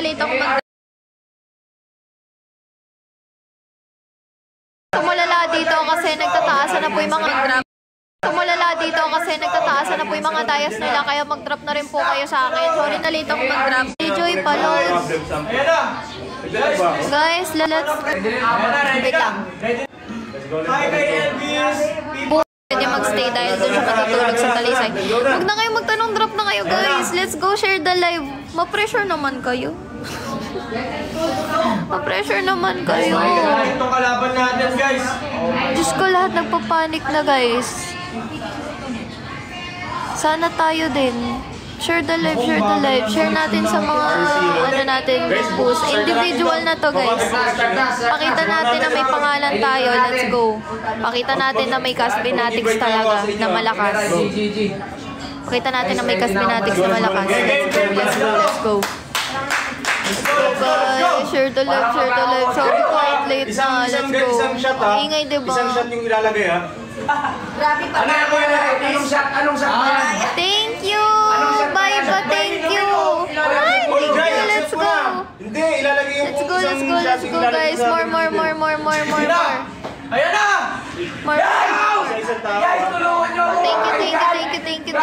na-late ako Tumulala dito kasi nagtataasan na po yung mga drop. Tumulala dito kasi nagtataasan na po yung mga tayas nila kaya mag-drop na rin po kayo sa akin. Sorry na late ako mag-drop. Enjoy pa, lols. Guys, let's... Wait lang. Pwede mag-stay dahil doon siya matutulog sa talisay. Huwag na kayo magtanong, drop na kayo guys. Let's go share the live. Ma-pressure naman kayo. Ma-pressure naman kayo. Itong kalaban natin guys. Diyos ko, lahat nagpapanik na guys. Sana tayo din. Share the live, share the live. Share natin sa mga ano natin post. Individual na to guys. Pakita natin na may pangalan tayo. Let's go. Pakita natin na may cast fanatics talaga na malakas. Pakita natin na may cast fanatics na malakas. Let's go, let's go, let's go. Let's go guys. Share the live, share the live. Sorry quite late na. Let's go. Ingay diba? Isang shot yung ilalagay ha. Grabe pa. Anong shot? Anong shot? Thank you. Bye ba? Thank you. Ay, thank you. Let's go. Hindi, ilalagay yung Let's go, let's go, let's go guys. More. Ayan na! More. Guys, tulungan nyo ako! Thank you.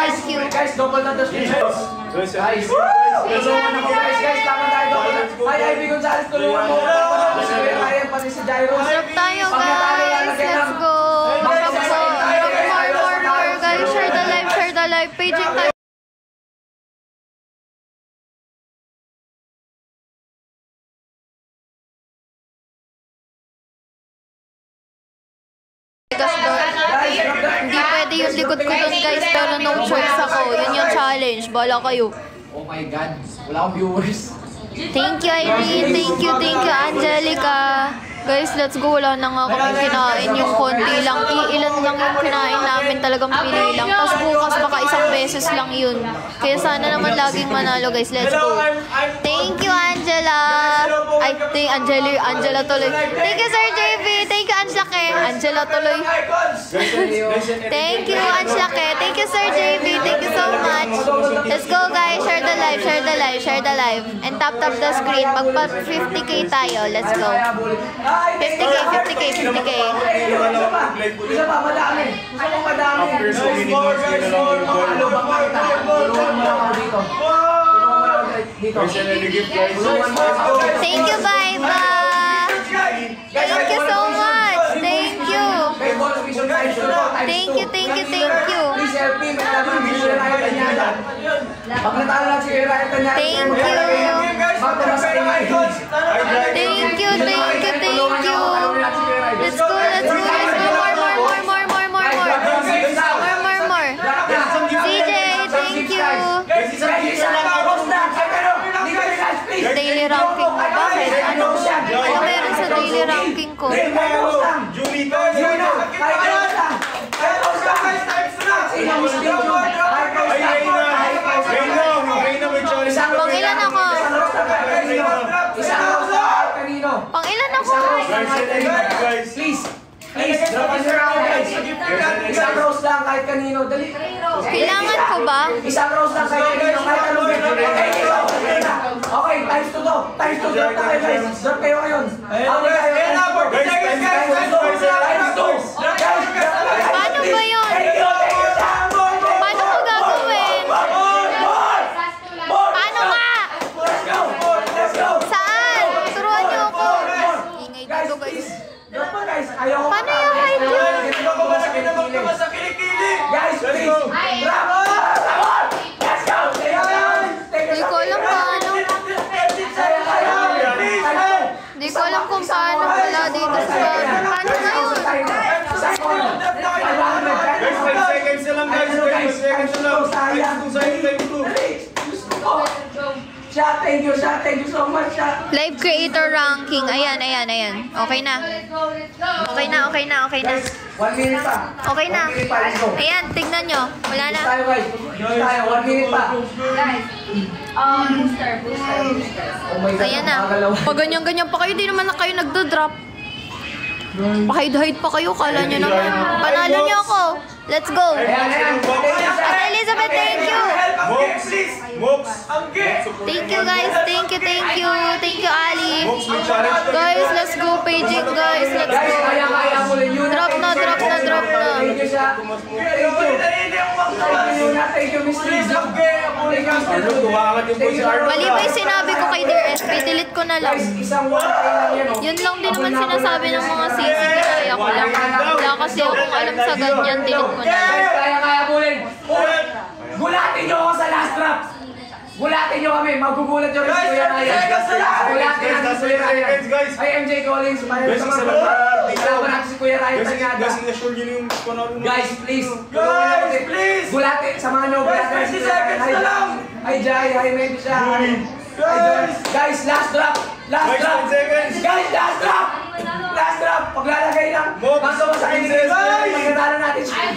Guys, double na the stream. Guys, tulungan ako guys. Guys, laman tayo double na. Ay, Ivy Gonzalez, tulungan mo. Pati si Kuya Ryan, pati si Jairo. Drop tayo guys. Let's go. More guys. Share the live. Paging tayo. Hindi pwede yung likod ko dun guys, pero no choice ako. Yun yung challenge. Bala kayo. Oh my God, wala akong viewers. Thank you Irene, thank you Angelica. Guys, let's go. Wala na nga kami kinain yung konti lang. Ilan lang yung kinain namin, talagang pili lang. Tapos bukas baka isang beses lang yun. Kaya sana naman laging manalo guys. Let's go. Thank you Angela. I think Angela tuloy. Thank you Sir JV. Thank you Anslake. Angela tuloy. Thank you Anslake. Thank you Sir JV. Thank you so much. Let's go guys. Share the live. And tap the screen. Magpa 50k tayo. Let's go. 50k. Isa pa, madami. Gusto kong madami. Tulungan mo lang ako dito. Thank you, Baiba. Thank you so much. Thank you. Please help me. May naman si Kuya Ryan Tanyada. Pag natalo lang si Kuya Ryan Tanyada. Thank you. Let's go. More. CJ, thank you. Daily ranking mo. Bakit? Ano meron sa daily ranking ko? Pangilan ako? Please, drop us around guys. Isang rose lang kahit kanino. Dali. Kailangan ko ba? Isang rose lang kahit kanino. Kahit anong okay, times 2 to. Times 2. Drop na kayo guys. Drop kayo ngayon. Paano ba yun? Paano ko gagawin? Paano nga? Saan? Turuan niyo ako. Ingay dito guys. Paano yung height yun? Guys, please. Bravo! Let's go! Hindi ko alam paano. Hindi ko alam kung paano wala dito sa paano na yun? Guys, 5 seconds na lang guys. 5 seconds na lang. Thank you so much. Live creator ranking. Ayan. Okay na. 1 minute pa. Okay na. Let's go. Ayan, tignan nyo. Wala na. Tayo guys. 1 minute pa. Booster. Oh my God. Ayan na. Pag ganyan-ganyan pa kayo, di naman na kayo nagdo-drop. Pa-hide-hide pa kayo. Kala nyo naman. Panalo nyo ako. Let's go. Ate Elizabeth, thank you. Mox. Thank you guys. Thank you. Box, may challenge ka. Guys, let's go paging guys. Let's Guys, go. kaya mo rin yun. Drop na. Thank you siya. Thank you, Miss Liz. Arlo, tumangat yung boy si Arlo. Mali ba yung sinabi ko kay Dear SP? Delete ko na lang. Guys, isang 1K lang yan. Yun lang din naman sinasabi ng mga sisi. Kaya ko lang. Wala kasi akong alam sa ganyan. Delete ko na lang. Guys, kaya mo rin. Gulatin nyo ako sa last drop. Gulatin nyo kami. Magugulat nyo rin si Kuya Ryan. Gulatin natin si Kuya Ryan. Ay, MJ Collins. Mayroon sa mga kasama natin si Kuya Ryan. Guys, please. Gulatin. Samahan nyo. Gulatin si Kuya Ryan. Hi, Jai. Hi, Maybe siya. Guys, last drop. Last drop. Guys, last drop. Last drop. Paglalagay lang. Kaso mo sa akin. Pagkatalo natin siya.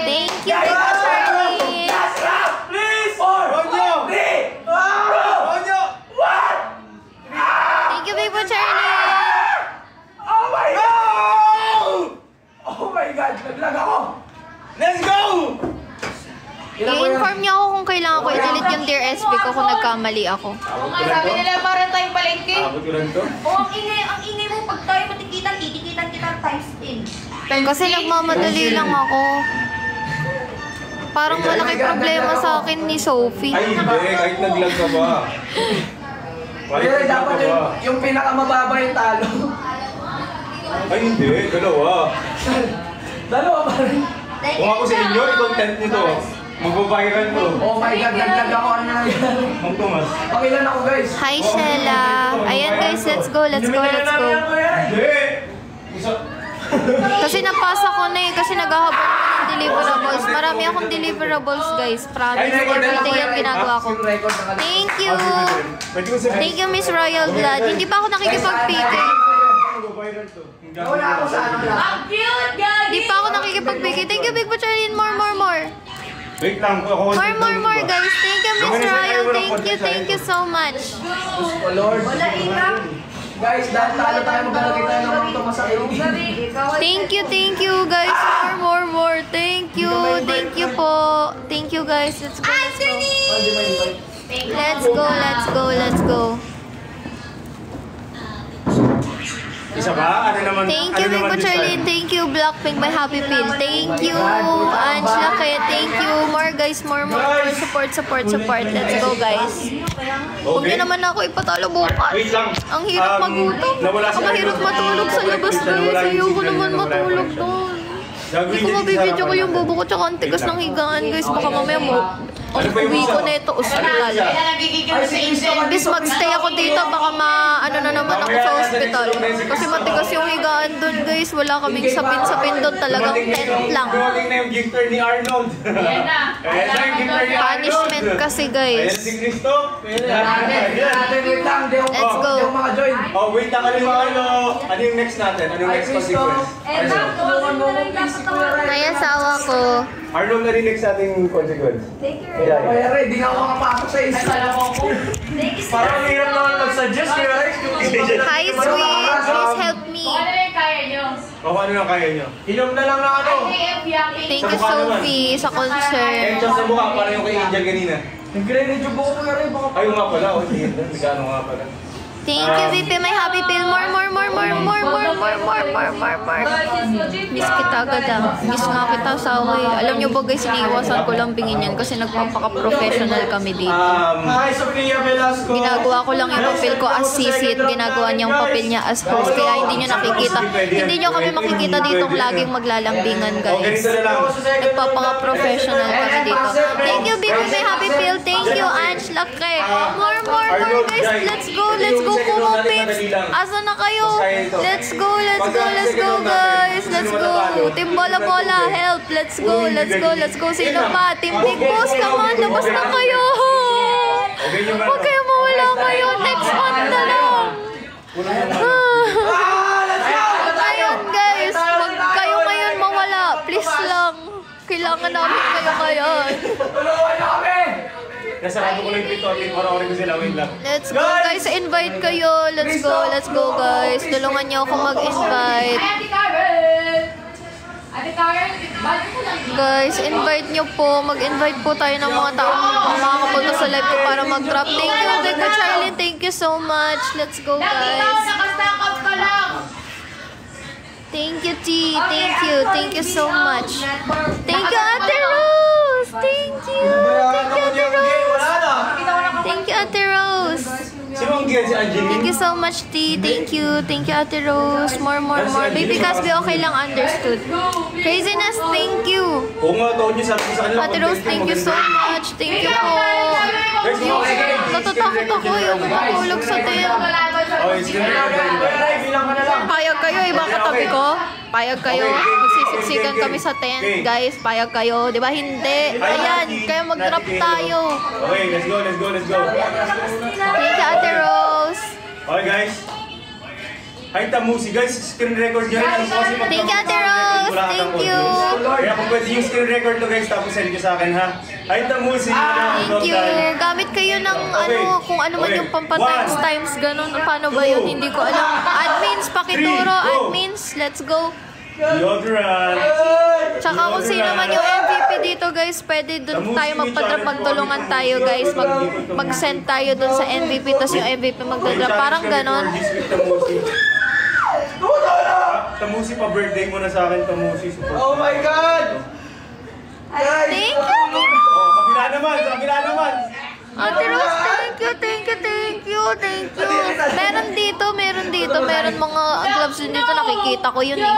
Thank you, Big Charlie. Last drop. Please. 4, 3, 2, 1. Thank you, Big Charlie. Oh my God! Oh my God! Naglag ako! Let's go! I-inform niyo ako kung kailangan ko i-delete yung Dear SB ko kung nagkamali ako. Sabi nila parang tayong palengke. Abot ko lang to. Ang ingay mo pag tayo matikitan, titikitan kita times 10. Kasi nagmamadali lang ako. Parang malaki problema sa akin ni Sophie. Ay, hindi. Kahit naglag ka ba? Pero dapat yung pinakamababa yung talo. Ay, hindi. Dalawa. Dalawa pa rin. Kung ako sa inyo, i-content nito. Magbabiral to. Oh my God, naglag ako. Ano na yan? Mang Tomas. Pakilan ako, guys. Hi, Shella. Ayan guys, let's go. Hindi. Kasi napasa ko na eh. Kasi naghahabol ako ng deliverables. Marami akong deliverables guys. Promise. Everyday yung ginagawa ko. Thank you. Thank you, Miss Royal Blood. Hindi pa ako nakikipag-pigay. Wala ako sa ano lang. Ang cute, guys! Hindi pa ako nakikipag-pigay. Thank you, Big Butcherin. More. Wait lang. Ako. More guys. Thank you, Miss Royal. Thank you so much. Oh Lord. Wala inang. Guys, dahil talo tayo maglalagay tayo ng mga Tomas sa kayo. Thank you guys. More. Thank you po. Thank you guys. Let's go. Let's go. Isa ba? Ano naman? Thank you, Big Butcherlin. Thank you, Blackpink, my happy pill. Thank you, Angela Kaya. Thank you. More guys, more. Support. Let's go, guys. Huwag niyo naman ako ipatalo bukas. Wait lang. Ang hirap magutom. Ang mahirap matulog sa labas, guys. Ayoko naman matulog doon. Hindi ko mabibidyo ko yung bobo ko tsaka ang tigas ng higaan, guys. Baka mamaya mo. Uwi ko na ito, ospital. Bis magstay ako dito, baka ano na naman ako sa ospital. Kasi matigas yung higaan doon, guys. Wala kaming sapin-sapin doon. Talagang tent lang. Galing na yung gifter ni Arnold. Ayan na. Ayan na yung gifter ni Arnold. Punishment kasi, Ayan guys. si Cristo. Wait lang. Let's go. Hindi ako maka-join. Oh, wait lang. Ano yung next natin? Ano yung next consequence? Tulungan mo ko, please. Si Kuya Ryan. May asawa ko. Arnold na rin next nating consequence. Kuya Ryan, di nga ako makapasok sa isa. Parang ang hirap naman mag-suggest, Kuya Rex. Hi, sweet. Please help me. Ano yung kaya nyo? O, ano yung kaya nyo? Inom na lang na ano. IKF yung Thank you, Sophie, sa concert. Enchos sa mukha, parang yung kay Angel kanina. Nagre-review po ko, Kuya Ryan. Baka Ayun nga pala, o hindi. Nagano nga pala. Thank you, VP, my happy pill. More. Miss kita agad ah. Miss nga kita sa away. Alam niyo ba guys, iniiwasan ko lang bingin yan kasi nagpapaka-professional kami dito. Hi, Sophia Velasco. Ginagawa ko lang yung papel ko as sisi at ginagawa niyang papel niya as host. Kaya hindi niyo nakikita. Hindi niyo kami makikita ditong laging maglalambingan guys. Nagpapaka-professional kami dito. Thank you, VP, my happy pill. Thank you, Ange Lake. More guys. Let's go. Kumo Pips. Asa na kayo? Let's go guys. Let's go. Team Bola, help. Let's go. Sino pa? Team Big Boss, come on. Labas na kayo. Huwag kayo mawala kayo. Next month na lang. Ayun guys. Huwag kayo ngayon mawala. Please lang. Kailangan namin kayo ngayon. tulungan niyo kami! Nasarado ko lang yung pinto. Para-orin ko sila. Wait lang. Let's go guys. Invite kayo. Let's go guys. Tulungan niyo ako mag-invite. Ayan, si Karen! Guys, invite nyo po. Mag-invite po tayo ng mga taong makakapunta sa live ko para mag-drop. Thank you, Deco Charlie. Thank you so much. Let's go, guys. Thank you, T. Thank you. Thank you so much. Thank you, Ate Rose. Thank you. Thank you, Ate Rose. Thank you, Ate Rose. Sino ang giyan si Angeline? Thank you so much, T. Thank you. Thank you, Ate Rose. More. Baby Casby, okay lang. Understood. Craziness, thank you. Oo nga, taon niyo sabi ko sa kanila. Ate Rose, thank you so much. Thank you po. Natatakot ako. Yung matulog sa tent. Okay, sige. Payag kayo, iba katabi ko. Payag kayo. Magsisiksikan kami sa tent. Guys, payag kayo. Di ba? Hindi. Ayan, kaya mag-drop tayo. Okay, let's go. Thank you, Ate Rose. Okay, guys. Hi, Tamusi. Guys, screen record nyo rin. Ano po kasi Thank you, Ate Rose. Thank you. Kaya kung pwede yung screen record to, guys, tapos send nyo sa akin, ha? Hi, Tamusi. Thank you. Gamit kayo ng kung ano man yung pampatimes, ganun. Paano ba yun? Hindi ko alam. Admins, pakituro. Admins, let's go. Deodorant. Tsaka kung sino man yung MVP dito, guys, pwede dun tayo magpa-drop, magtulungan tayo, guys. Mag-send tayo dun sa MVP, tapos yung MVP magdadrop. Parang ganon. Tamusi, pa-birthday mo na sa akin, Tamusi. Oh my God! Thank you! Oh, kabila naman. Ate Rose, thank you. Meron dito. Meron mga gloves din dito. Nakikita ko yun eh.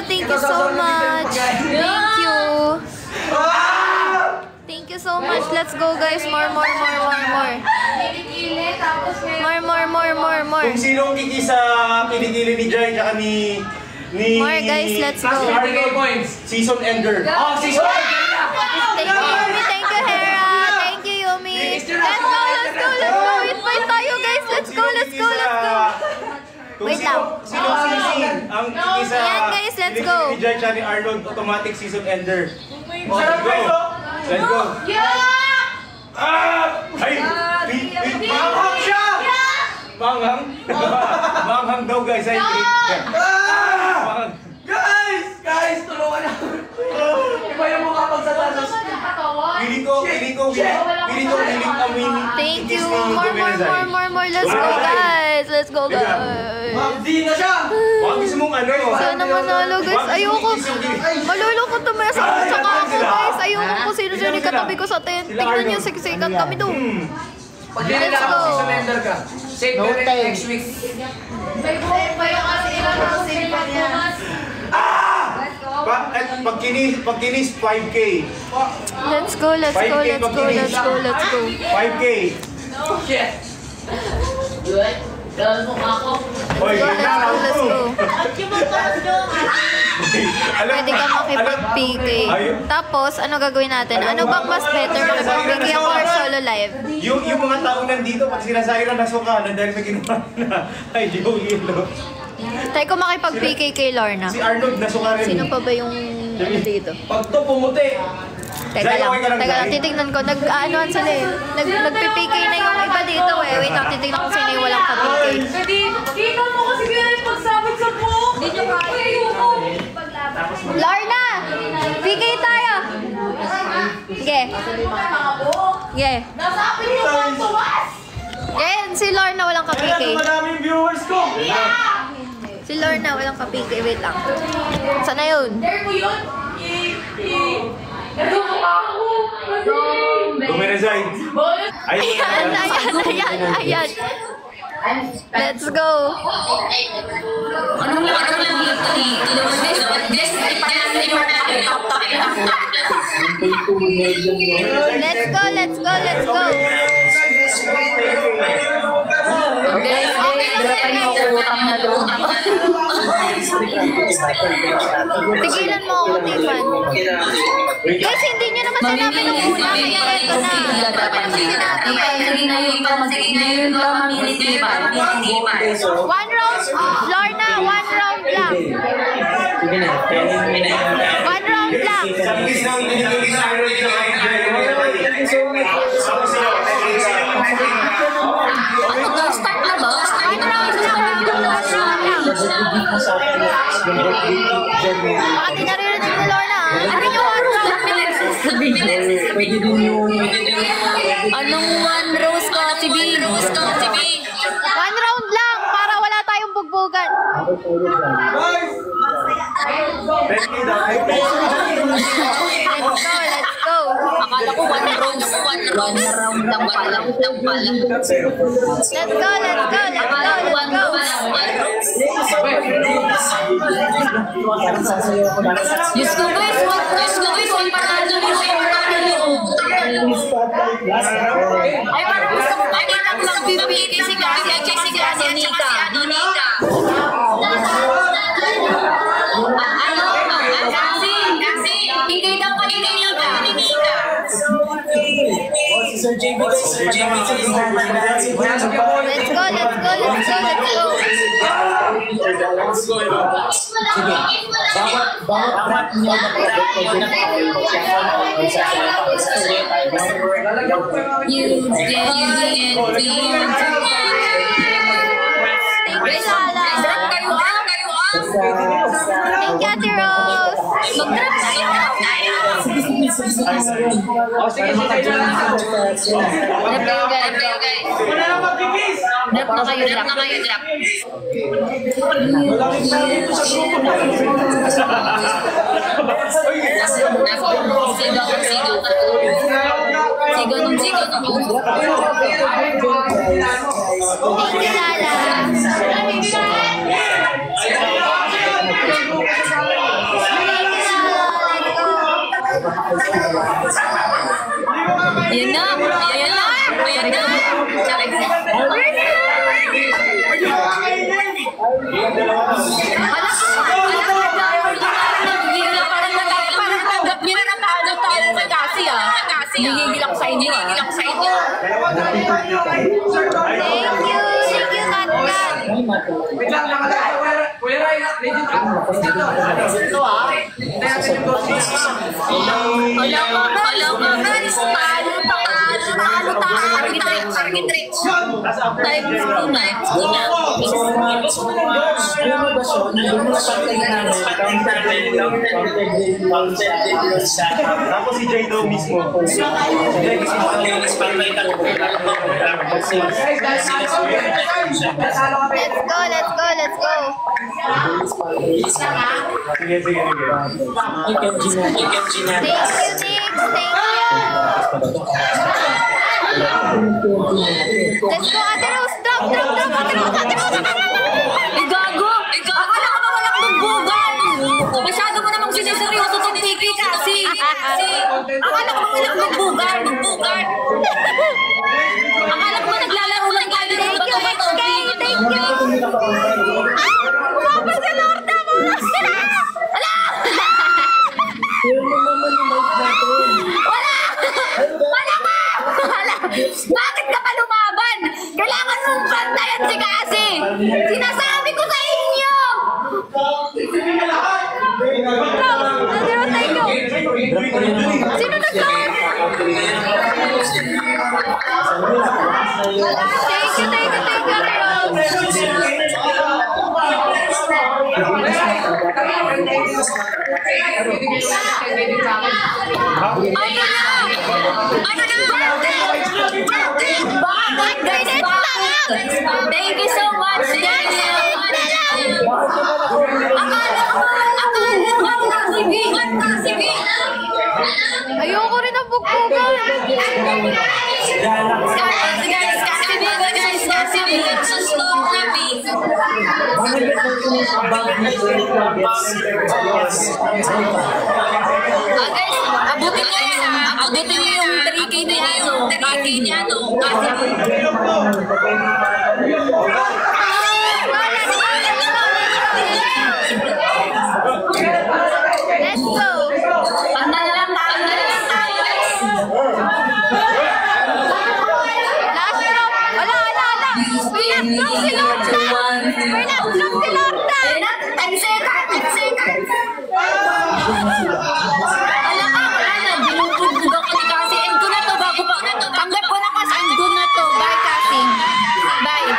Thank you so much. Thank you so much. Let's go, guys. More. Kung sinong kiki sa kilikili ni Jai, tsaka ni... More, guys. Let's go. Season ender. Oh, season ender! Thank you, Yumi. Thank you, Hera. Thank you, Yumi. Let's go. Invite tayo, guys. Let's go. Wait lang. Sinong sisin ang kiki sa... Ayan, guys. Let's go. Kilikili ni Jai, tsaka ni Arnold, automatic season ender. Let's go. Ay! Manghang siya! Manghang daw, guys. Ay, manghang. Guys, tulungan na. Iba yung mukha pag sa taas. Pili ko, hiling amin. Thank you. More. Let's go, guys. Mabdi na siya! Baka gusto mong ano? Sana manalo, guys. Ayoko. Malulungkot na sa tsaka ako, guys. Ayoko kung sino yung katabi ko sa tent. Tingnan niyo, siksikan kami doon. Pag hindi na ako season ender ka, save ka rin next week. May buhok kayo kasi ilan ang sinipan niya. Pag kinis, 5K. Let's go. 5K. Shit! Oy, Let's go. Alam Pwede ka makipag-PK. Tapos, ano gagawin natin? Ano bang mas better? Makipag-PK ako or solo live? Yung mga tao nandito, pag sinasabi na nasuka na dahil may ginawa na. Ay, Joey, no? Try ko makipag-PK kay Lorna. Si Arnold nasuka rin. Sino pa ba yung ano dito? Pag to pumuti. Teka lang, titignan ko. Nag-aanoan sila eh. Nag-PK na yung iba dito eh. Wait lang, titignan ko sino yung walang ka-PK. Kita mo kasi kaya yung pagsabit sa buhok. Hindi nyo kaya yung Lorna! PK tayo! Sige. Sige. Nasapin nyo po ang tuwas! Yan, si Lorna walang ka-PK. Maraming viewers ko. Si Lorna walang ka-PK. Wait lang. Saan na yun? Dare mo yun? Ito mo ako! Dumiresign. Ayan. Let's go. Let's go. Tigilan mo ako, Tiffan. Guys, hindi nyo naman sinabi nung una, kaya eto na. Dapat sinabi. One round, Lorna, one round lang. One round lang. One round lang. Baka di naririnig ni Lorna. Ano yung one round? Pwede din yung... Anong one rose ko, TV? One round lang para wala tayong bugbugan. Let's go. Akala ko one round lang pala. Let's go. Diyos ko guys, wag panalo mo siya Ay, parang gusto ko makita ko lang bibigay si Jessica at Nita. Kasi, hindi daw kayo ni Nita. Sir JB, Let's go. Sige, bawat niya You didn't feel Guys, kayo Thank you, Ate Rose. Mag-drop tayo. Sige, Drop na kayo. Sigaw. Thank you, Lala. Ayan na. Nagigil ako sa inyo. Thank you, Katkat. Wait lang, nakalala. Kuya Ray, legend ka. Ito natin yung coach. Alam mo guys, talo target reach. Times 2 na. Tapos si Jay daw mismo. Let's go. Sige. Thank you, Nick. Thank you. Let's go, Ate Rose. Drop, Ate Rose. Gago! Akala ko ba walang bugbugan? Masyado mo namang siniseryoso itong Tiki kasi. Akala ko ba walang bugbugan? Akala ko ba naglalaro lang tayo ng bato-bato? Thank you. Umapa si Lorna mo. Wala! Bakit ka pa lumaban? Kailangan mong bantayan si Kasi! Sinasabi ko sa inyo! Nandito tayo! Sino nag-load? Thank you, Thank you so much, Daniel. Ayoko rin ang bugbugan. Abutin niyo yung 3K niya, Let's go. Pandala lang tayo. Last drop. Wala. Pinat-drop si Lorna. 10 seconds. Wala na. Binubudbud ako ni Kasi. End ko na to. Bago pa. Tanggap ko na kasi. End ko na to. Bye, Kasi. Bye.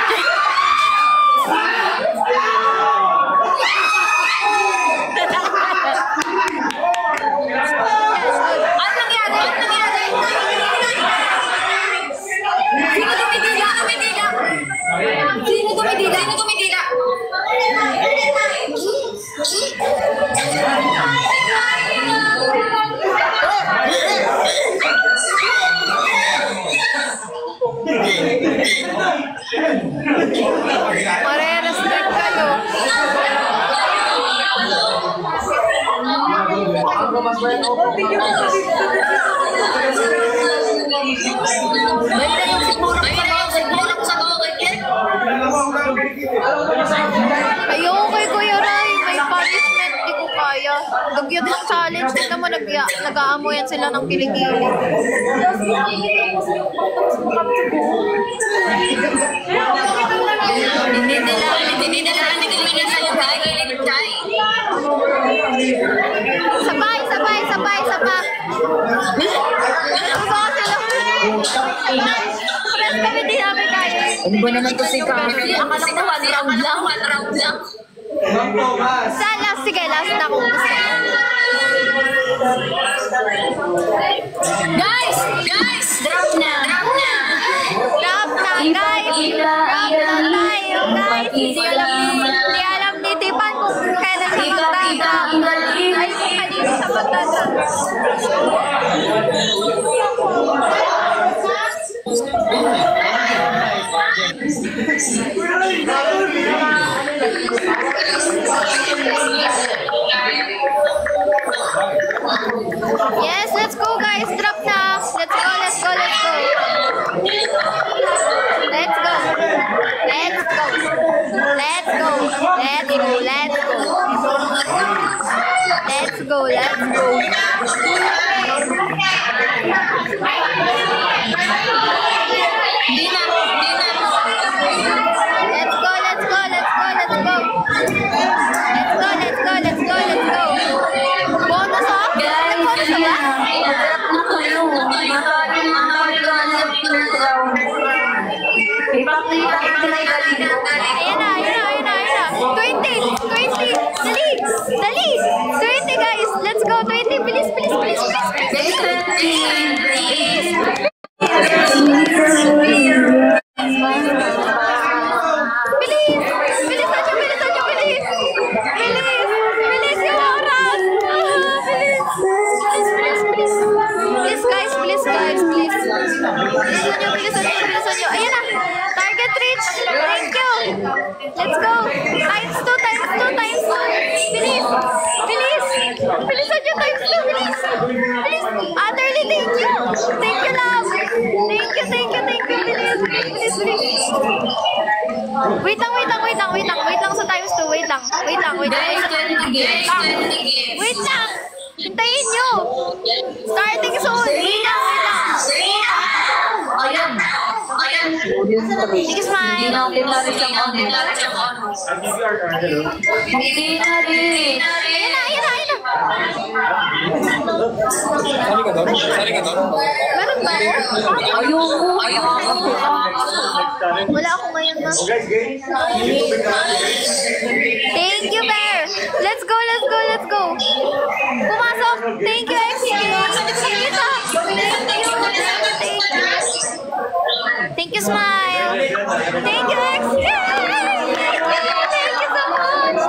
Mare-restrict kayo. Banda yung siguro sa Ayoko kay Kuya Ray. May punishment. Di ko kaya. Dugyot yung challenge. Tignan mo, nag-aamoyan sila ng kilikili. Hindi nila yung Chai. Sabay. Friends kami, di namin kaya. Ano ba naman to si Kami? Akala ko 1 round lang. Sige, last na kung gusto. Guys! Drop na, guys! Drop na tayo, guys! Hindi alam ni Tipan kung kailan siya magdaga. Ay, kung kanino siya magdaga. Yes, let's go guys. Drop na. Let's go. Let's go. Bonus off? Bonus Ayan na. 20. Dali. 20 guys. Let's go. 20. Bilis. Bilis yung oras. Bilis guys. Bilisan nyo. Ayan na. Target reach. Thank you. Let's go. Times 2. Bilis. Bilisan nyo times 2. Bilis. Utterly thank you. Thank you, love. Thank you. Bilis. Wait lang sa times 2. Wait lang. Hintayin nyo. Starting soon. Wait lang. Ayan. Sige, smile. Hindi na rin. Ayan na. Meron ba? Ayoko. Wala ako ngayon, ma. Thank you, Bear. Let's go. Pumasok. Thank you, XK. Thank you, Smile. Thank you, XK. Thank you so much.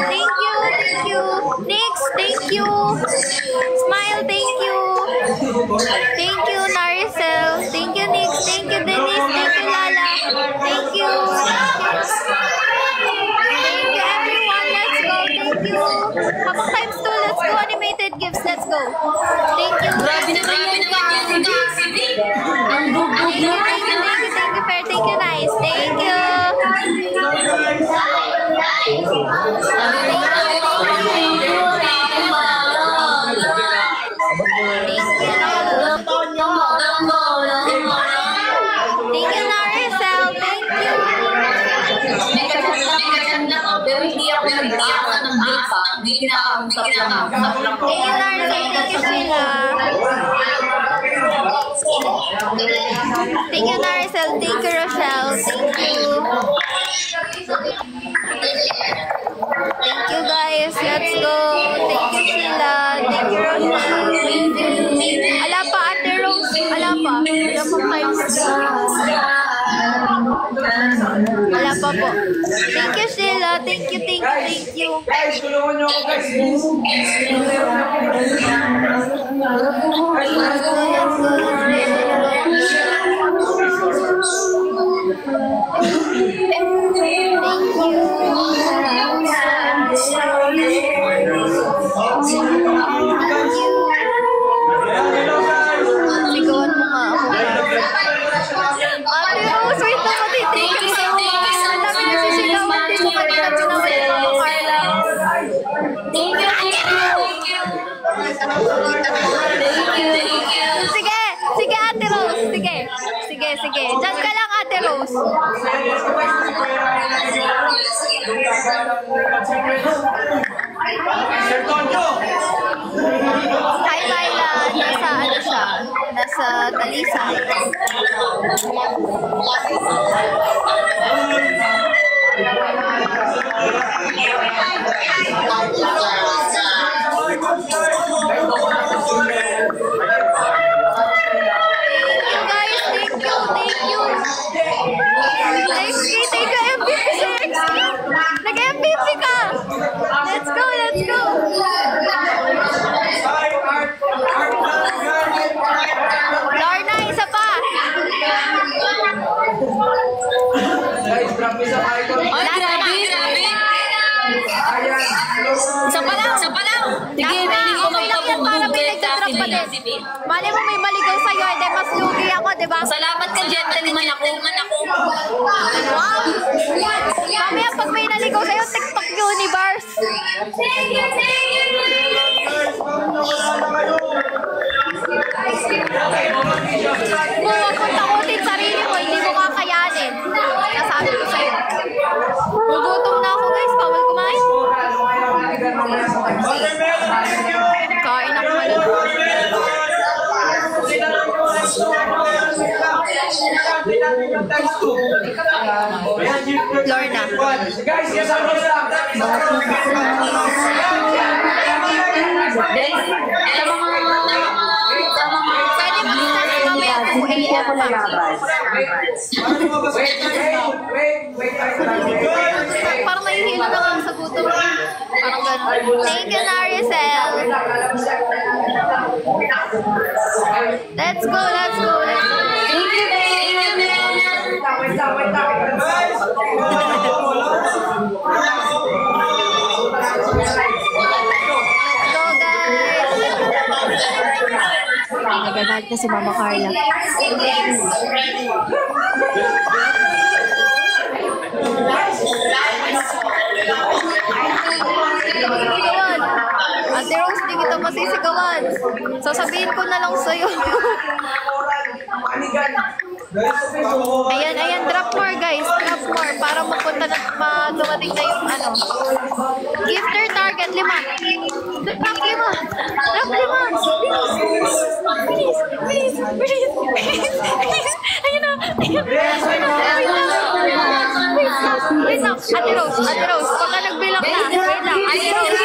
Thank you. Nix, thank you. Smile, thank you. Thank you, Naricel. Thank you, Nix. Thank you, Denise. Thank you, Lala. Thank you. Thank you, everyone. Let's go. Thank you. Habang times 2, let's go. Animated gifts. Let's go. Thank you. Grabe na yung Thank you, Fair. Thank you, Nice. Thank you. Thank you, Naricel. Thank you. Pero hindi ako nag-iyak ng date pa. Hindi kinakausap lang. Thank you, Naricel. Thank you, Sheila. Thank you, Naricel. Thank you, Rochelle. Thank you. Thank you, guys. Let's go. Thank you, Sheila. Thank you, Rochelle. Ala pa, Ate Rose. Ala pa times. Ala pa po. Thank you, Sheila. Thank you. Guys, tulungan nyo ako, guys. sige. Diyan ka lang, Ate Rose. Hi, Myla. Nasa ano siya? Nasa Talisay. Nag-MVP ka! Let's go, let's go! Lorna, isa pa! Guys, drop me sa icon. Ay, grabe. Isa pa lang. Sige, feeling ko Okay lang yan para may nagtatrap pa din. Mali mo may maligaw sa'yo, hindi mas lugi ako, di ba? Salamat ka, gentleman ako. Wow! Mamaya pag may naligaw sa'yo, TikTok Universe. Kung wag mong takutin sarili mo, hindi mo kakayanin. Nasabi ko sa'yo. Gugutom na ako guys, bawal kumain. Kain ako malulog. Lorna. Guys, yes, I'm going to Pwede mag-start mamaya 2 AM pa. Parang mahihilo na lang sa gutom. Parang gano'n. Thank you, Naricel. Let's go, let's go, let's go. Thank you, Go, guys. Nagagalit na si Mama Carla. Masisigawan. Ate Rose, di kita masisigawan. Sasabihin ko na lang sa'yo. Ayan, ayan, drop more guys, drop more para mapunta na, dumating na yung ano. Gifter target, 5. Drop 5. Drop 5. Please, please, please, please, please. Ayun na, ayun. Wait lang, Ate Rose, baka nagbilang na. Wait lang, Ate Rose.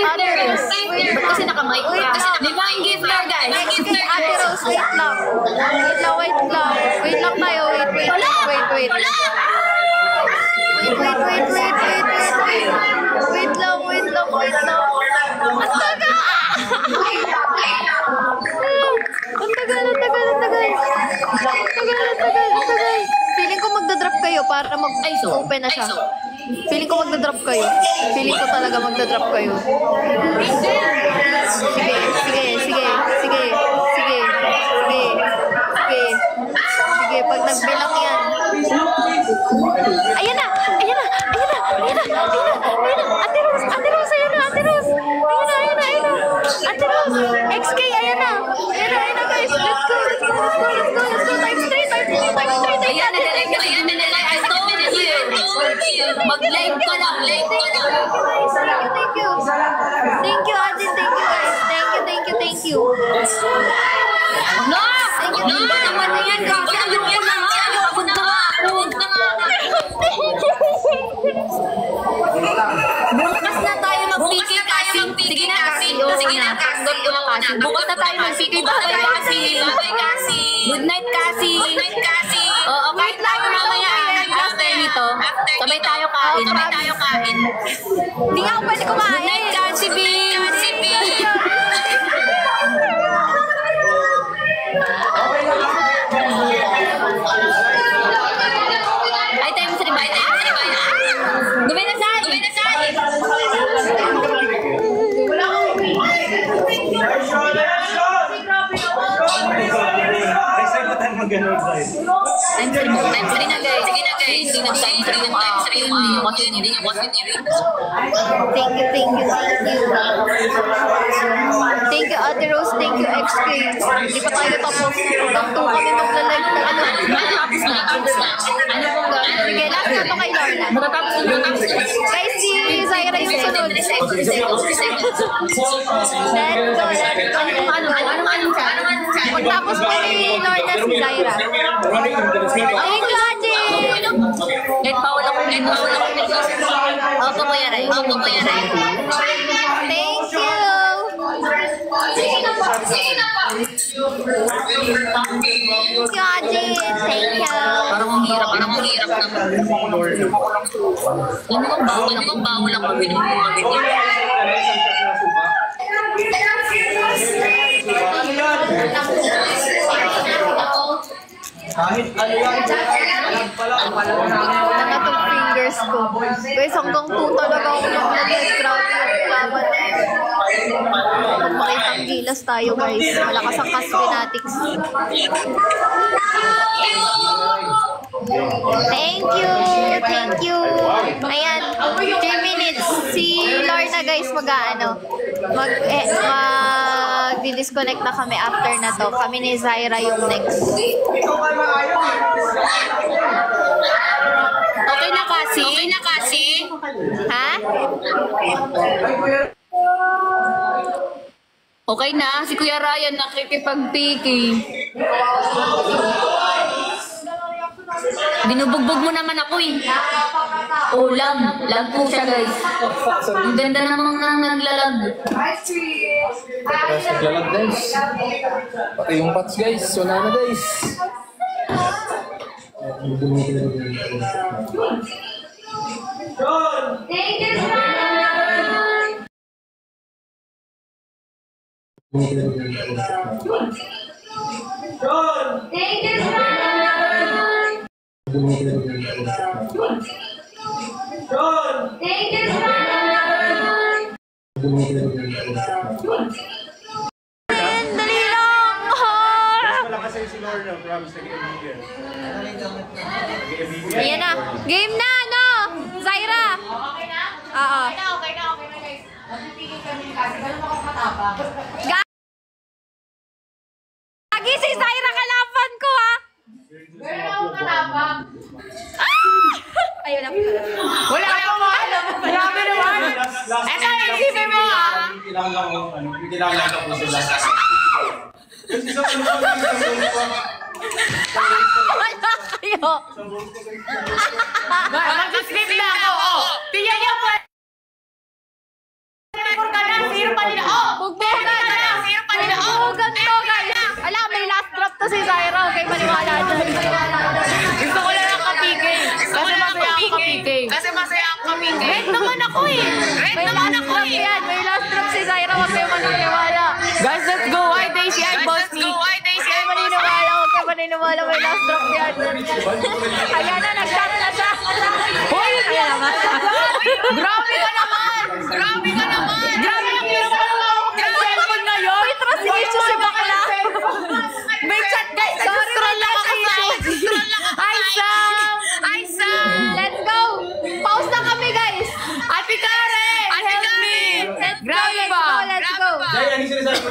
Ate Rose. Ba't kasi naka-mic ka? Di ba yung gifter, guys? Ate Rose, wait lang. Wait lang tayo. Wait. Wait lang. Ang tagal! Feeling ko magdadrop kayo para mag-open na siya. Feeling ko magdadrop kayo. Feeling ko talaga magdadrop kayo. Sige, pag nagbilang yan. Ayan na! Ate Rose, ayan na! Ate Rose! XK, ayan na guys! Let's go! Times 3! Ayan, I told you. Mag-live ka lang. Thank you, Adin. Thank you, guys. Thank you. No! Naman na yan, kasi ayoko na nga. Bukas na tayo mag-PK kasi. Sige na, kasi. Bukas na tayo mag-PK. Bye, kasi. Good night, kasi. Oo, kahit tayo mamaya after nito, sabay tayo kain. Hindi nga ako pwede kumain. Good night, kasi, B. Ay, time 3 ba? Guminasal! Ay, sa'yo mo tayo mag-ganun, guys. Time 3 na, guys. Sige na, guys. hindi nag-answer yung akin. Hindi niya kasi ni-reach. Thank you, thank you, thank you. Thank you, Ate Rose. Thank you, XK. Hindi pa tayo tapos. Hanggang 2 kami magla-live na ano. Matatapos na. Ano pong gano'n? Sige, last na to kay Lorna. Matatapos na. Guys, si Zaira yung sunod. Let's go, let's go. Ano ka? Pagtapos pa ni Lorna si Zaira. Ay, Gladi! Let bawal ako. Opo, Kuya Ray. Thank you! Gladi, thank you! Parang ang hirap naman. Ano bang bawal ako pinag-umalit niya? Kahit ano yan. Nakatong fingers ko. Guys, hanggang 2 talaga ako nag-live. Grabe yung laban. Pag makitang gilas tayo, guys. Malakas ang cast fanatics. Thank you! Thank you! Ayan, 3 minutes. Si Lorna, guys, mag-disconnect na kami after na to. Kami ni Zaira yung next. Okay na kasi? Ha? Okay na, si Kuya Ryan nakikipag-piki. Binubugbog mo naman ako eh. Oh, lag po siya guys. Ang ganda namang naglalag. Naglalag guys. Pati yung pots guys. Wala na guys. Thank you, John! Thank you, John! Thank you, John! Dali lang! Malakas sa'yo si Lorna, promise, nag-ibigyan. Ayan na. Game na, no? Zaira! Okay na? Oo. Okay na, guys. Magpipigil kami kasi gano'n ako matapang. Gagi si Zaira, kalaban ko, ha? Gano'n ako matapang. Ayun lang. Wala ka mo alam. Grabe naman. Eto, isipin mo ha. Kailangan ka po sila. Wala kayo. Mag-script na ako. Tingnan niyo po. Pagpur ka na. Zero pa nila. Bugbugan na. Bugbugan to, guys. Ala, may last drop to si Zaira. Okay, maniwala dyan. Gusto ko lang ang kapigay. Kasi masaya ang kapigay. Red naman ako eh. May last drop yan. May last drop si Zaira. Huwag kayo maniniwala. Guys, let's go. Why Daisy? I boss me. Huwag kayo maniniwala. Huwag kayo maniniwala. May last drop yan. Ayan na, nag-shot na siya. Hoy, ayan naman. Grabe ka naman. Grabe ang hirap ko naman. Cellphone na yun. May trust issue si Bakla. May chat guys. Nag-scroll lang ako sa Hi, Sam. Let's go. Pause na kami, guys. Ate Karen. Help me. Let's go, Grabe let's ba? go, let's go. Jai, ano yung sinasabi ko?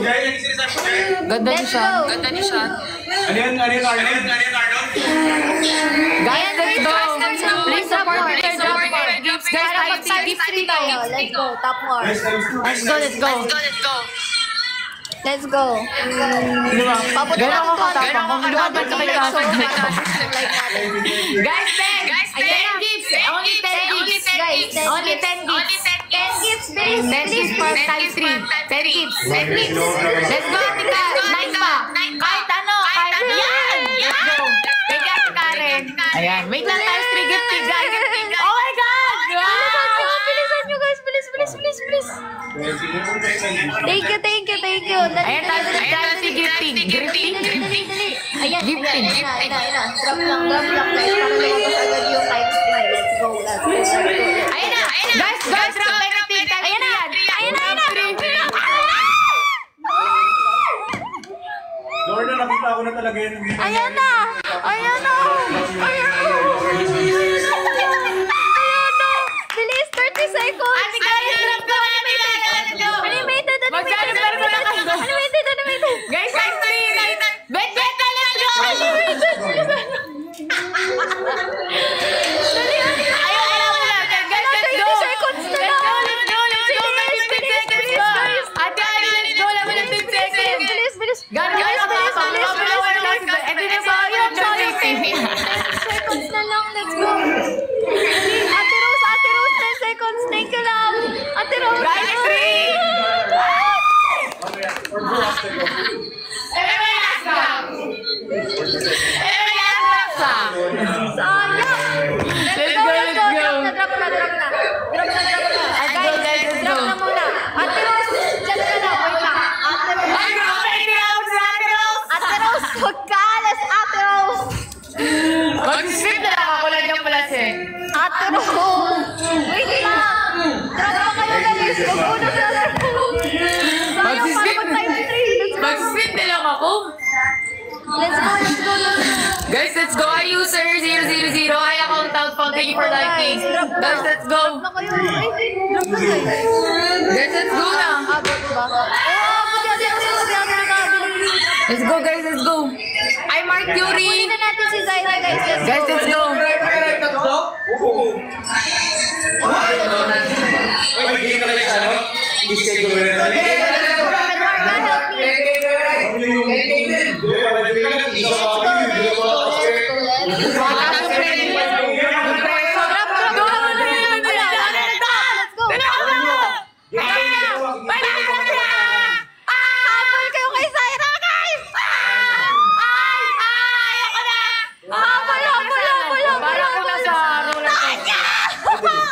Ganda Let's go. Ganda ni siya. Ano yun, Arnold? Guys, let's go. Please support me. Gifts, guys. Para mag-times 3 tayo. Let's go. Top more. Let's go. Let's go. Papunta Gano'n natin ako katapang. Kung lumaban ka kay Kasi. Like natin. Guys, 10. Ayan na. Only 10 gifts. Guys, 10 Only gifts. 10 gifts. 10 gifts, please. 10 gifts for times 3. 10 gifts. Let's go, Tika. 9 pa. Kahit ano. Yan. Let's go. Thank you, Ate Karen. Ayan. Wait lang, times 3 gift. Oh my God. Bilisan nyo, guys. Please. Thank you. Ayan, times 3 gifting. Dali. Ayan. Gifting. Drop lang, guys. Para lumabas agad yung times 3. Let's go. Ayan na. Guys, drop anything. Ayan na. Lorna, nakita ko na talaga yun. Ayan na. seconds. Ate Karen, drop ka. Let's go. Animated. Guys, times 3. Bet, let's go. Ayaw mo na. Guys, let's go. 20 seconds na lang. Let's go. May 15 seconds pa. Ate Ali, let's go. Wala mo ng 10 seconds. Bilis. Gano'n Bilis. Seconds na lang. Let's go. Ate Rose, 10 seconds. Thank you lang. Ate Rose. Guys, 3. Sayang. Let's go. Drop na. Guys, drop na muna. Ate Rose, dyan ka na. Wait lang. Ate Rose, huwag ka alas. Ate Rose. Mag-sip na lang ako lang yung palasin. Ate Rose. Wait lang. Drop na kayo guys. Huwag muna sa sayang para mag-time 3. Mag-sip na lang ako. Let's go. Guys, let's go. Our user 000. I account out phone. Thank you for liking. Guys, let's go. Drop na kayo. Drop na guys. Guys, let's go na. Abot ba? Abot yan. Let's go, guys. Let's go. I'm Mark Yuri. Kunin na natin si Zaira guys. Guys, let's go.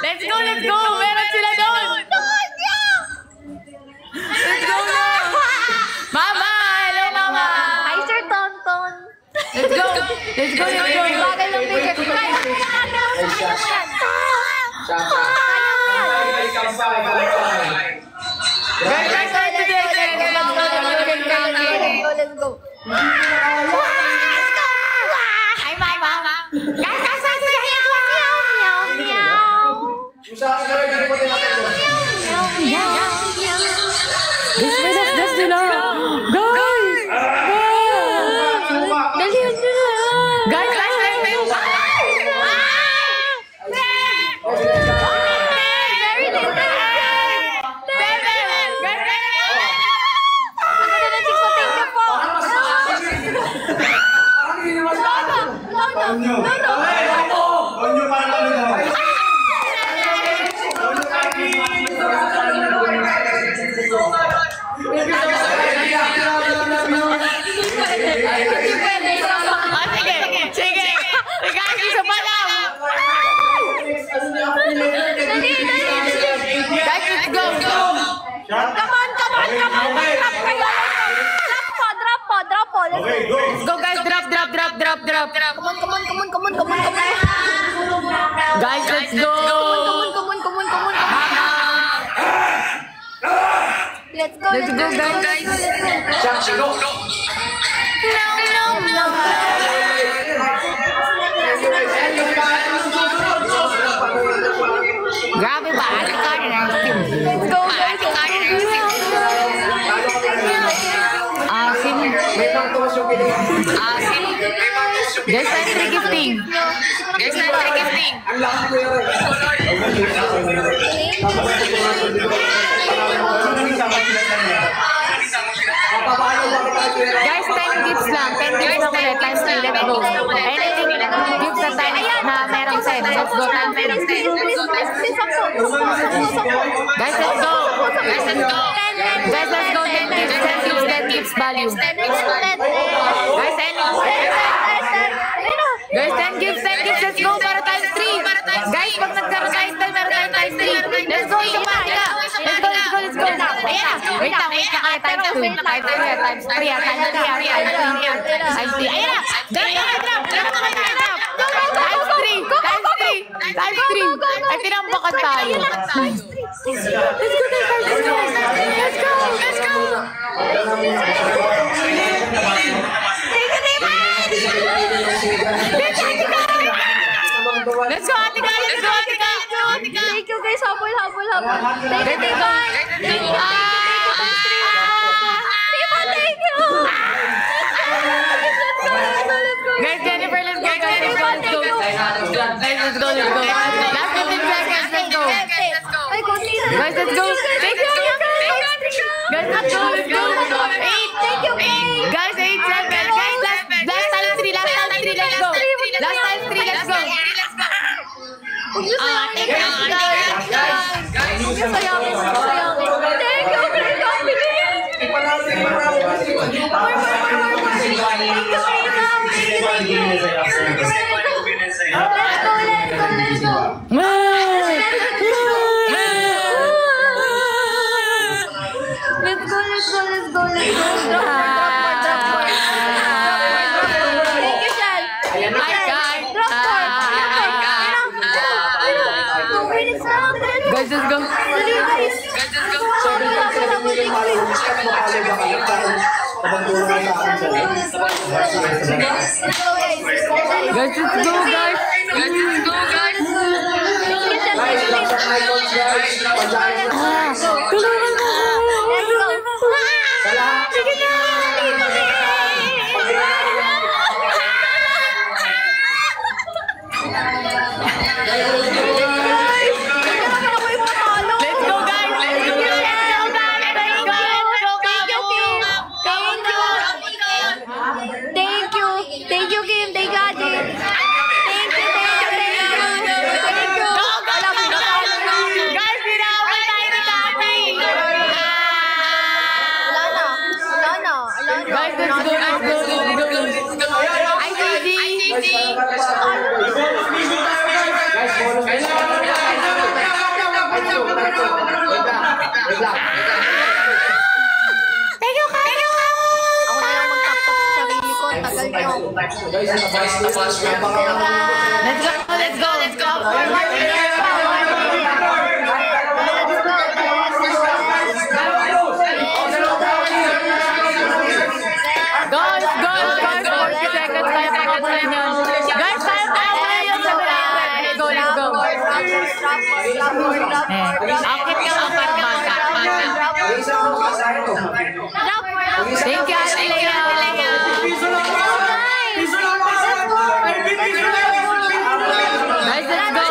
Let's go! Meron sila doon! Let's go na! Mama! Hello, Mama! Hi, Sir Tonton. Let's go! Bagay lang bigay. Let's go. Hi, Mama. Guys, that's nila! Guys! Dalihan nyo na. Guys! Very little. Onyo para talaga. Sige! Guys, isa pa lang! Guys, let's go! Come on. Drop po. Okay, go. Let's go, guys! Drop! Come on. Guys, let's go! Come on. Let's go, guys! No! Grabe ba? Ate Karen, Let's go, guys. Asim. Guys, time for gifting. Guys, 10 gifts lang. 10 gifts lang ulit. Times 3. Let's go. Anything gifts na time na merong 10. Let's go. Guys, let's go. Guys, let's go. 10 gifts value. Guys, Guys, 10 gifts, let's go para times 3. Guys, pag nagkaroon times 10, meron tayong times 3. Let's go, isa pa, ika. Let's go. Ayan, wait lang kayo, times 2. Times 3, times 3. Ayan na, drop. Times 3. Ay, tinampakan tayo. Let's go. Let's go, Ate Ka! Thank you guys, habol. Thank you, Tiban. Thank you. Tiban, thank you. Guys, Jennifer, let's go. Guys, let's go. Let's go. Last 15 seconds, let's go. Guys, let's go. Thank you. Guys, let's go. 8. Thank you, Guys, 8 seconds. Guys, last time 3. Let's go. Last time 3, let's go. Thank you, sayangin. Thank you, Let's go. Thank you, Shal. Guys, let's go. Thank you, Kim. Thank you, Ate. Thank you. Guys, pinakapal tayo ni Kati. Guys, let's go. ICC. Let's go. Thank you, Ate Lea. Guys, let's go.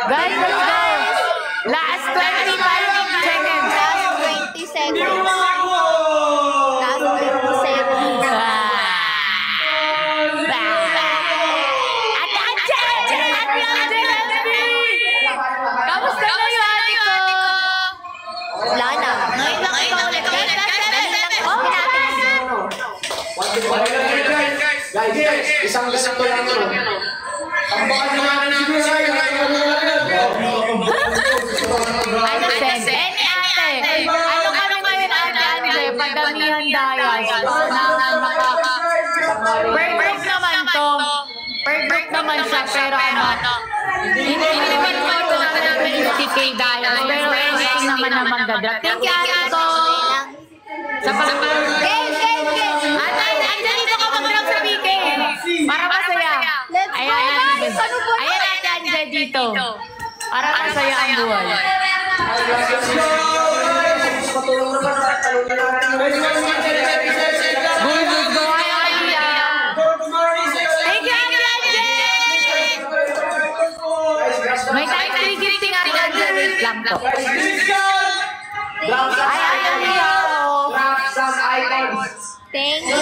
Guys, let's go. Last 25 seconds. Last 20 seconds. Kamusta na yung ate ko? Wala na. Ngayon lang ikaw ulit. Guys, isang ganito lang yun. Ang baka naman siguro sa'yo. Any ate, ano kami ngayon ate, padamihan dayas. Perfect naman to. Perfect naman siya, pero hindi naman po ito namin 50k dayas. Pero anything naman naman gadrap. Thank you ate ko. Sa Andyan dito ka mag-drop sa PK. Para masaya. Ayan ate andyan dito. Para masaya ang buhay. Thank you, Ate Andyan! May time 3 Ate Andyan. Wait lang to. Thank you.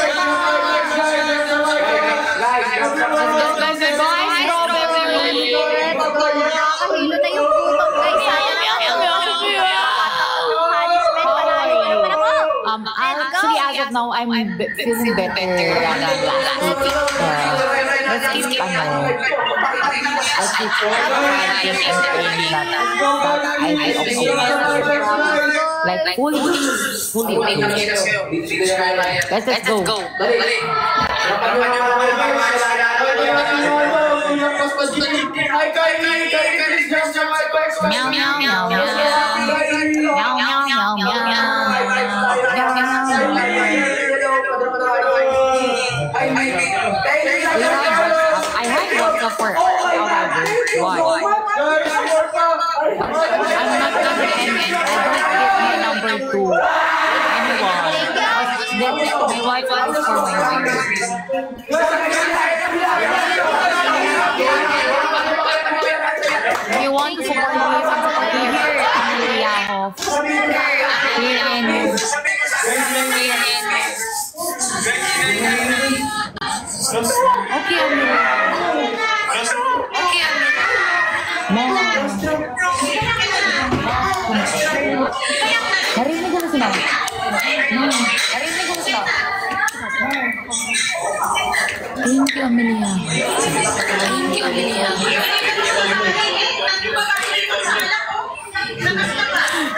Nakakahilo na yung putong guys. Actually, as of now, I'm feeling better than last week. Let's keep like fully. Let's go. Meow meow meow meow meow meow meow I have WhatsApp for however. Why? not number M. I don't get my number 2. Anyone. My wife is for my wife. You want to support my wife and support me here? Amelia Hoff. Here and okay, Amelia. Okay, Amelia. Narinig ko na sila. Narinig ko na sila. Thank you, Amelia. Thank you, Amelia.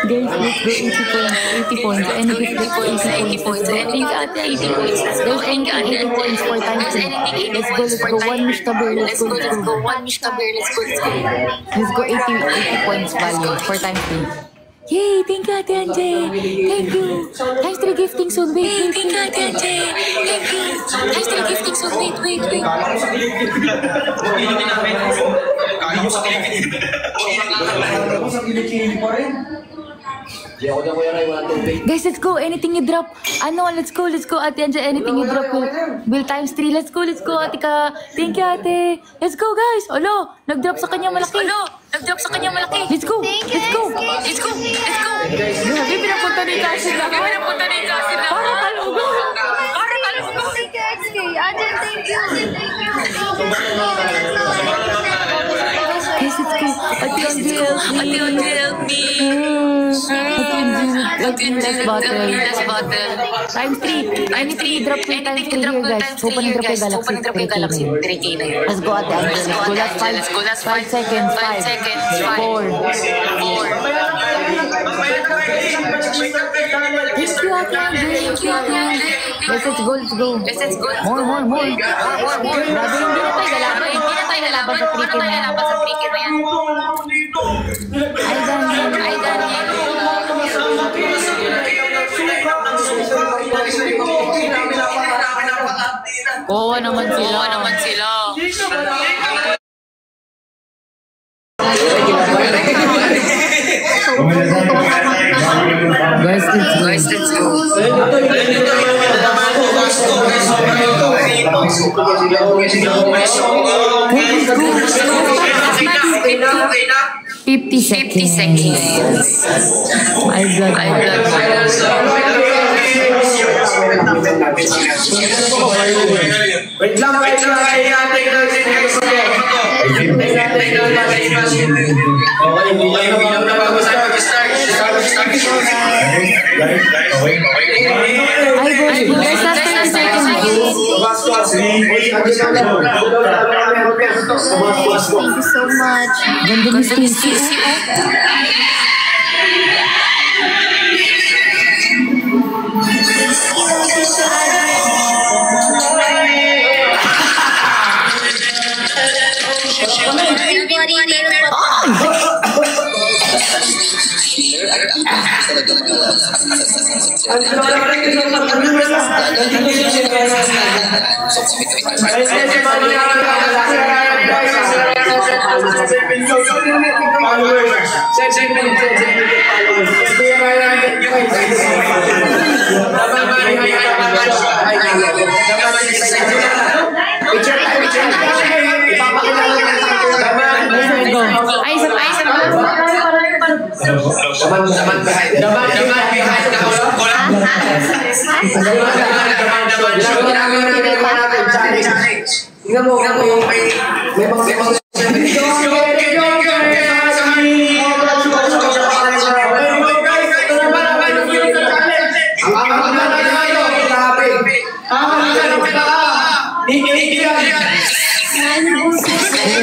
Guys, let's go 80 points. Any gift like 80 points. Anything at 80 points. There's anything 80 points for times 3. Let's go. One Mish Tabir. Let's go. One Mish Tabir. Let's go 80 points value for times 3. Yay! Thank you, Ate Anje. Thank you. Times 3 gifting soon. Wait. Thank you, Ate Anje. Thank you. Times 3 gifting soon. Wait. Guys, let's go. Anything you drop. Let's go. Ate Anje, anything you drop will times 3. Let's go, Ate Ka. Thank you, Ate. Let's go, guys. Nag-drop sa kanya malaki. Let's go. Grabe, pinapunta ni Cassie lang. Para kalugo. Thank you, XK. Ajan, thank you. Guys, let's go. Ate Anje, help me. Ate Anje, last bottle. Times 3. Anything you drop will times 3 here, guys. Open and drop kay Galaxy. 3K na yun. Let's go, Ate Anje. Let's go. Last 5 seconds. 4. Thank you, Ate Anje. Let's go. More. Grabe, hindi na tayo lalaban sa 3K na yan. Ay, Daniel. Oo naman sila. Guys, let's go. $50 seconds. I got Wait lang. Thank you so much. Ganda ni Stacy.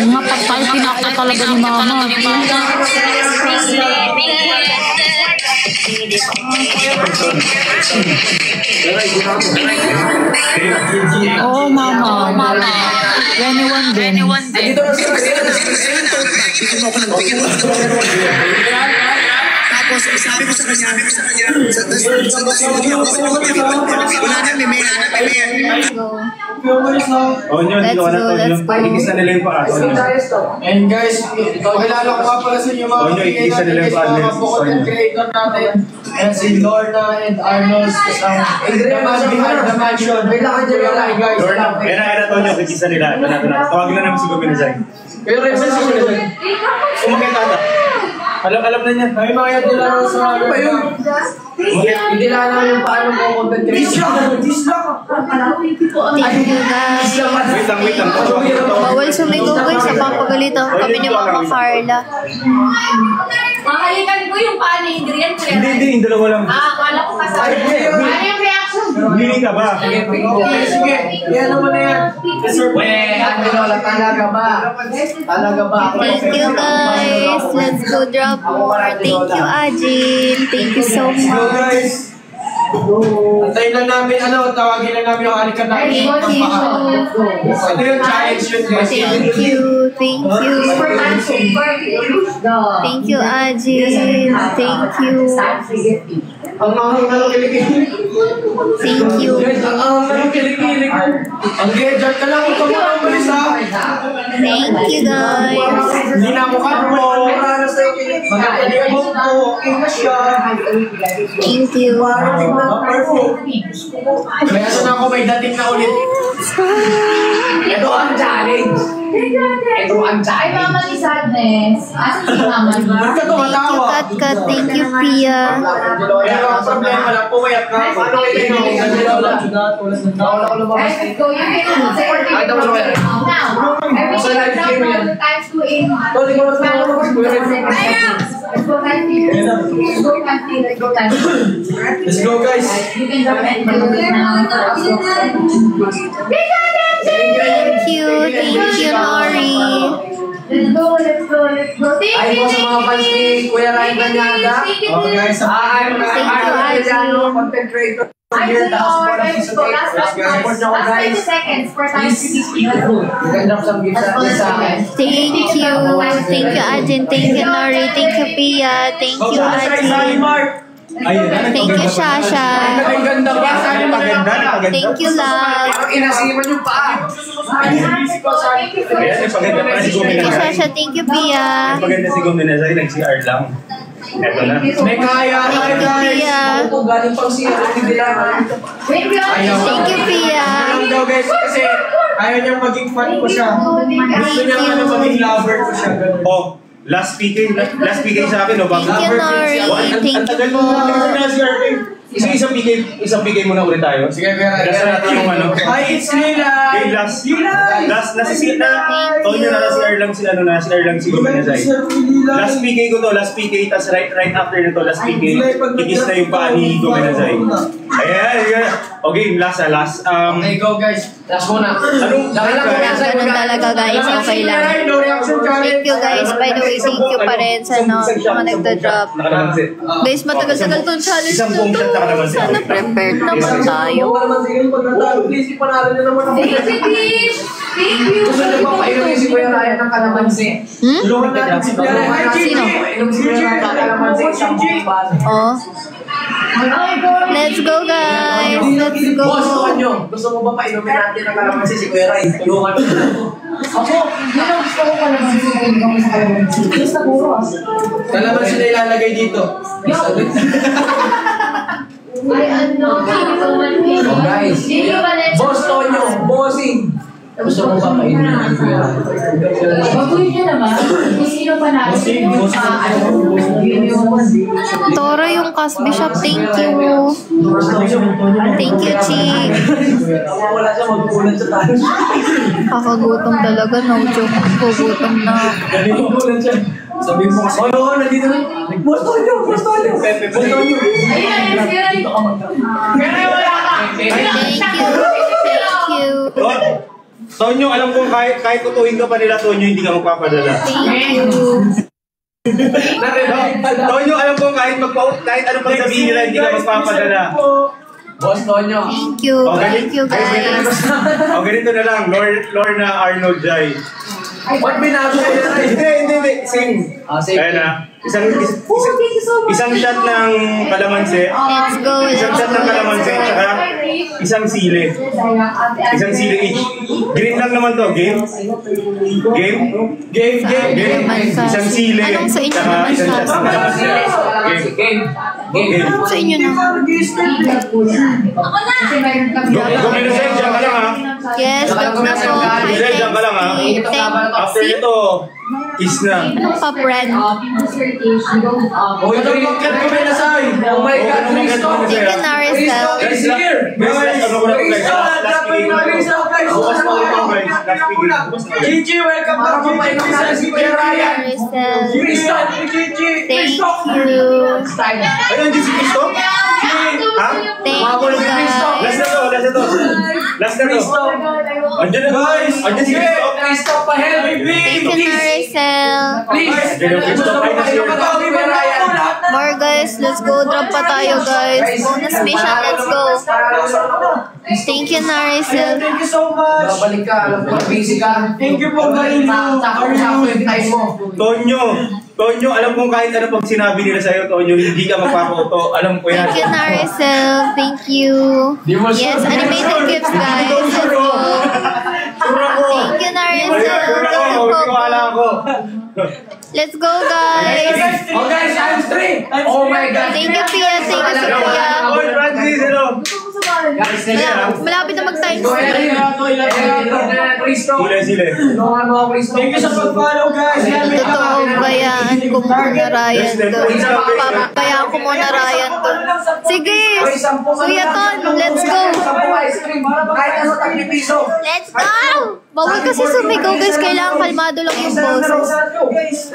Mapagpal pinaka talaga ni Mama. Oh, Mama. Anyone din. Tapos sabi ko sa kanya, wala nang may Let's go. Tonyo, dito ka na, Tonyo. Ikis na nila yung paa, Tonyo. And guys, kilala ko nga pala sa inyo mga Tonyo, ikis na nila yung paa, mga content creator natin. And si Lorna and Arnold kasama. The man behind the mansion. Kailangan nyo yung like guys. Lorna, era, Tonyo, ikis na nila. Ito na. Tawagin na namin si Gominazay. Pero rin sa Gominazay. Umakit ata. Alam na niya. May mga yan nila sa ano ba yun? Hindi lang alam yung paano mo content creator. Thank you guys. Wait lang. Bawal sumigaw guys, sa papagalitan kami ni Mama Carla. Makalikan ko yung paano ingredient. Hindi, yung dalawa lang. Akala ko kasali. Ano yung reaction? Hindi ka ba? Sige. Yan naman na yan. Ano Lola, talaga ba? Talaga ba? Thank you guys. Let's go drop more. Thank you Ajin. Thank you so much. Guys, antayin lang namin, tawagin lang namin yung halikan namin. Thank you. Ito yung challenge yun, guys. Thank you. Thank you Ajin. Thank you. Ang mga kilikili. Thank you. Guys, ang mga kilikili ko. Ang gedjar ka lang, huwag ka mga umalis ha. Thank you guys. Hindi na ako karmo. Magkakalit mo po, okay na siya. Thank you. Perfect. Kaya na ako may dating na ulit. Ito ang challenge. Ito ang Ay, challenge. mama ni Sadness. Asan si mama niya? Ba't ka tumatawa? Kat. Thank you Pia. Pero ang problema lang, pumayat ka. Paano kayo nawala ko lumabas. Let's go. You can say Ay, tapos ako yan. now. Every Sa live stream yan. times 2 in. Tol, ikaw na sa mga Let's go times 3. Let's go times 3. Let's go times 3. Let's go, guys. You can drop it. Thank you Nori. Let's go. Ay po sa mga fans ni Kuya Ryan Banyada. Okay, guys. I'm Ajin. content creator. I'm Here, doing our let's go. Last support nyo ako, 20 guys. seconds for times 3. You can drop some gifts sa akin. Thank you. Thank you Ajin. Thank you Nori. Thank you Pia. Thank you Ajin. Thank you Shasha. Ang ganda ba? Thank you Love. Parang inasiman yung paa. Thank you Shasha. Thank you Pia. Maganda si Gominazay, nag-CR lang. Eto na. May kaya tayo, guys. Pia. Ito, galing pang siya. Hindi lang. Thank you Pia. Ano daw, guys, kasi ayaw niyang maging fan ko siya. Gusto niya maging lover ko siya. Ganun. Oh, last PK sa akin, no? Thank you Nori. Thank you po. Isang PK muna ulit tayo. Sige, Kuya. Last natin yung ano. Hi, it's Lila. Okay, last na si Tonyo na CR lang si Gominazay. Last PK ko to, last PK, tas right after nito, last PK, ikis na yung paa ni Gominazay. Ayan. Okay, last. Okay, go guys. Last muna. Anong Ganun talaga guys yung kailangan. No reaction challenge. Thank you guys. By the way, thank you pa rin sa mga nagda-drop. nakalamansi? Guys, matagal-tagal tong challenge Isang na buong shot to. nakalamansi. Sana prepared naman tayo. Please, ipanalo niyo naman ako. Thank you. Gusto niyo ba painumin si Kuya Ryan ng kalamansi? Tulungan natin si Kuya Ryan. Sino? Painom si Kuya Ryan ng kalamansi. Isang buong base. Oh. Let's go guys. Let's go. Boss, tuwan nyo. Gusto mo ba painumin natin ng kalamansi si Kuya Ryan? Tulungan mo na ako. Ako, yun ang gusto ko pala sa kalamansi. Basta puro ah. Kalamansi na ilalagay dito. Ay, ano? Oh guys. Boss, Tonyo. Bossing. Gusto mo ba painumin ng Kuya Ryan? Baguhin nyo naman. Kung sino pa natin. Toro yung Cash Bishop. Thank you. Thank you, Chi. Wala siya magpupunan sa tayo. Kakagutom talaga. No joke. Gugutom na. Magpupunan siya. Sabihin mo kasi, oo, nandito na. Boss Tonyo. Boss Tonyo. Thank you. Tonyo, alam kong kahit tutuin ka pa nila, Tonyo, hindi ka magpapadala. Thank you. Tonyo, alam kong kahit ano pang sabihin nila, hindi ka magpapadala. Boss Tonyo. Thank you. Thank you guys. O, ganito na lang, Lorna Arnold Jai. Ba't binago ko yan? Hindi. Same. Ayan na. Isang shot ng kalamansi. Let's go, Isang shot ng kalamansi, tsaka isang sili. Isang sili each. Green lang naman to. Game? Isang sili, Anong sa inyo tsaka naman isang sa? shot ng kalamansi. Game. Sa inyo na. Gumilusay, dyan ka lang ha. Yes, drop na po. Gumilusay, dyan ka lang ha. After ito, kiss na. Anong pa, friend? Oh, ito bakit ko may nasay? Oh my God, Cristo! Thank you, Naricel. Guys, ano ko lang guys? Last speaking. Bukas pa ulit guys. Last speaking. Gigi, welcome back to my channel. Si Kuya Ryan. Naricel. Cristo, Gigi. Thank you. Ayun, di si Cristo? Ha? Thank you, guys. Last na to. Andiyan na guys. Andiyan si Cristo. Cristo, pa-help me, Thank you, Naricel. please. Andiyan yung Cristo. Ay, na siya. More guys, let's go. Drop pa tayo, guys. Bonus mission, let's go. Thank you, Naricel. Thank you so much. Babalik ka, alam ko, busy ka. Thank you po, Marino. Sakto yung time mo. Tonyo, alam kong kahit ano pag sinabi nila sa'yo, Tonyo, hindi ka magpapakoto. Alam ko yan. Thank you, Naricel. Thank you. Yes, animated gifts, guys. Let's go. Thank you, Naricel. Let's go, guys. Oh guys, times 3. Oh my God. Thank you, Pia. Thank you, Sophia. Oy, Francis, hello. Malapit na mag-times. Cristo. Sile. Tulungan mo ako, Cristo. Thank you sa pag-follow, guys. Totoo ba yan? Kung muna Ryan doon. Papayaan ko muna Ryan doon. Sige! Kuya Ton, let's go! Kahit ano, tagli piso. Let's go! Bawal kasi sumigaw, guys. Kailangan kalmado lang yung boses.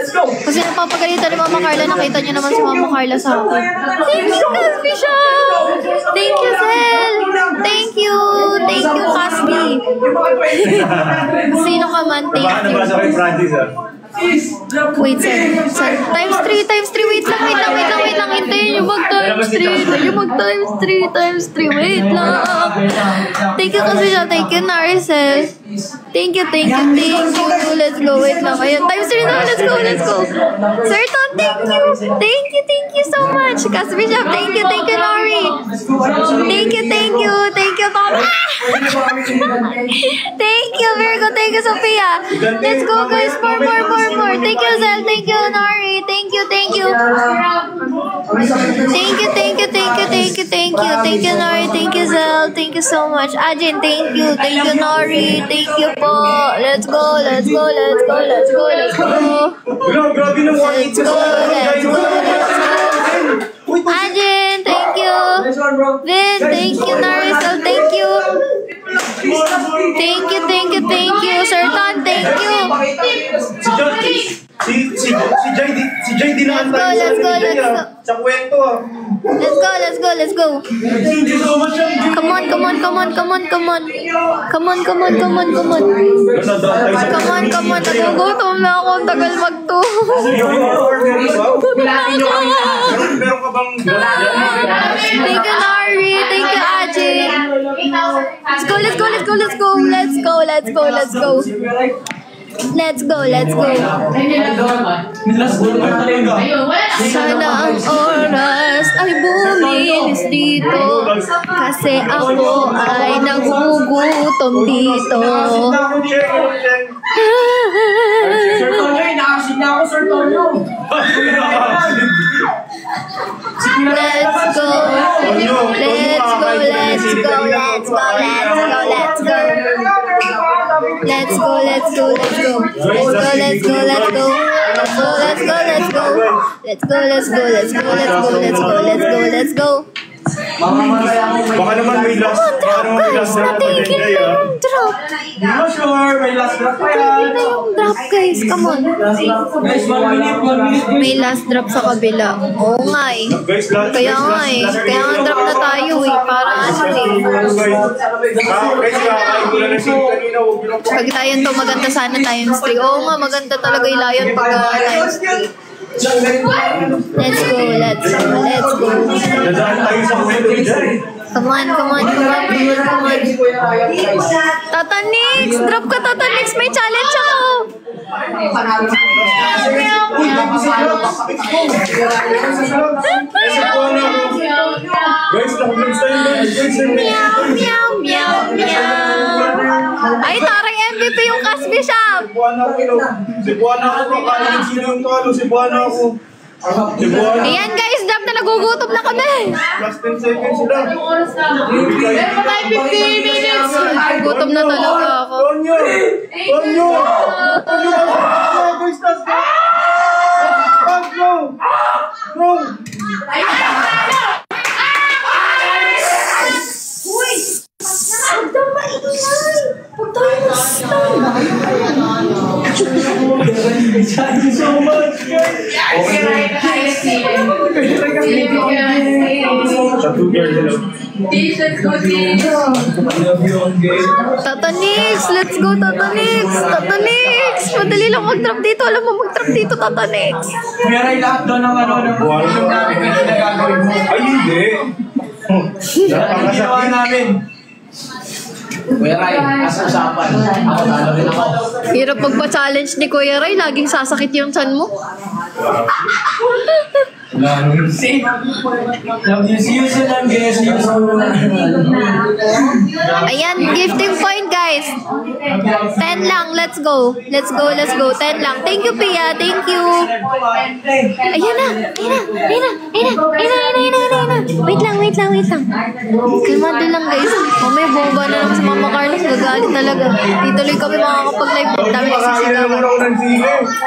Let's go. Kasi napapagalitan ni Mama Carla. Nakita niyo naman si Mama Carla sa akin. Thank you, Bishop! Thank you, Sel! Thank you! Thank you, Casby! Sino ka man, thank Baka you. nabasa ko yung Francis, ha? Wait, sir. Times 3. Wait lang. Hintayin yung mag-times 3. Wait lang. Thank you kasi siya. Thank you, Naricel. Thank you. Let's go. Wait lang. Ayan, times 3 na. Let's go. Sir Ton, thank you so much. Casby Shop, thank you, Nori. Thank you, Tom. Thank you, Virgo. Thank you, Sophia. Let's go, guys. More. Thank you, Zel. Thank you, Nori. Thank you. Thank you, Nori. Thank you, Zel. Thank you so much. Ajin, thank you, Nori. Thank you po. Let's go. Grabe na Let's go. Ajin, thank you. Vin, thank you, Naricel. Thank you. Thank you. Sir Ton, thank you. Si Jay din naman tayo Let's go. sa kwento, ah. Let's go. Come on. Nagugutom na ako. Ang tagal mag-2. Meron ka bang... Thank you, Nari. Thank you, Ajay. Let's go. Sana ang oras ay bumilis dito kasi ako ay nagugutom dito. Sir Tonyo, inakasin na ako, Sir Tonyo. Let's go. Baka naman may last na Natigil na yung drop. Not sure, may last drop pa yan. Natigil na yung drop, guys. Come on. Guys, 1 minute. May last drop sa kabila. Oo nga eh. Kaya nga drop na tayo eh. Para ano eh. Pag Lion to, maganda sana times 3. Oo nga, maganda talaga yung Lion pag times 3. Let's go. Dadaan tayo sa kwento dyan. Come on. Tata Nix! Drop ka, Tata Nix! May challenge ako! Uy, guys, nag-vlogs tayo guys. Meow, meow, meow, meow. Ay, taray MVP yung Casby Shop. Cebuana ako, kakala ng sino yung talo. Cebuana ako. Cebuana. Ayan guys, drop na nagugutom na kami. Last 10 seconds sila. 15 minutes. Gutom na talaga ako. Tonyo! Tonyo! Tonyo! Guys, tas ka! Go! Go! Thank you so much, guys! Tatanix! Let's go, Tatanix! Tatanix! Madali lang mag-drop dito. Alam mo, mag-drop dito, Tatanix. Meron lahat doon ng ano, ng yung namin kanina gagawin mo. Ay, hindi! Ginawa namin. Kuya Ray, nasa usapan. Ako talo rin ako. Hirap magpa-challenge ni Kuya Ray. Laging sasakit yung chan mo. See? Use lang, guys. Ayan, gifting point, guys. 10 lang. Let's go. Let's go, let's go. 10 lang. Thank you, Pia. Thank you. Ayan na. Ayan na. Wait lang. Kalmado lang, guys. Mamaya bomba na lang sa Mama Carlos. Gagalit talaga. Dituloy kami makakapag-live. Dami nagsisigawan.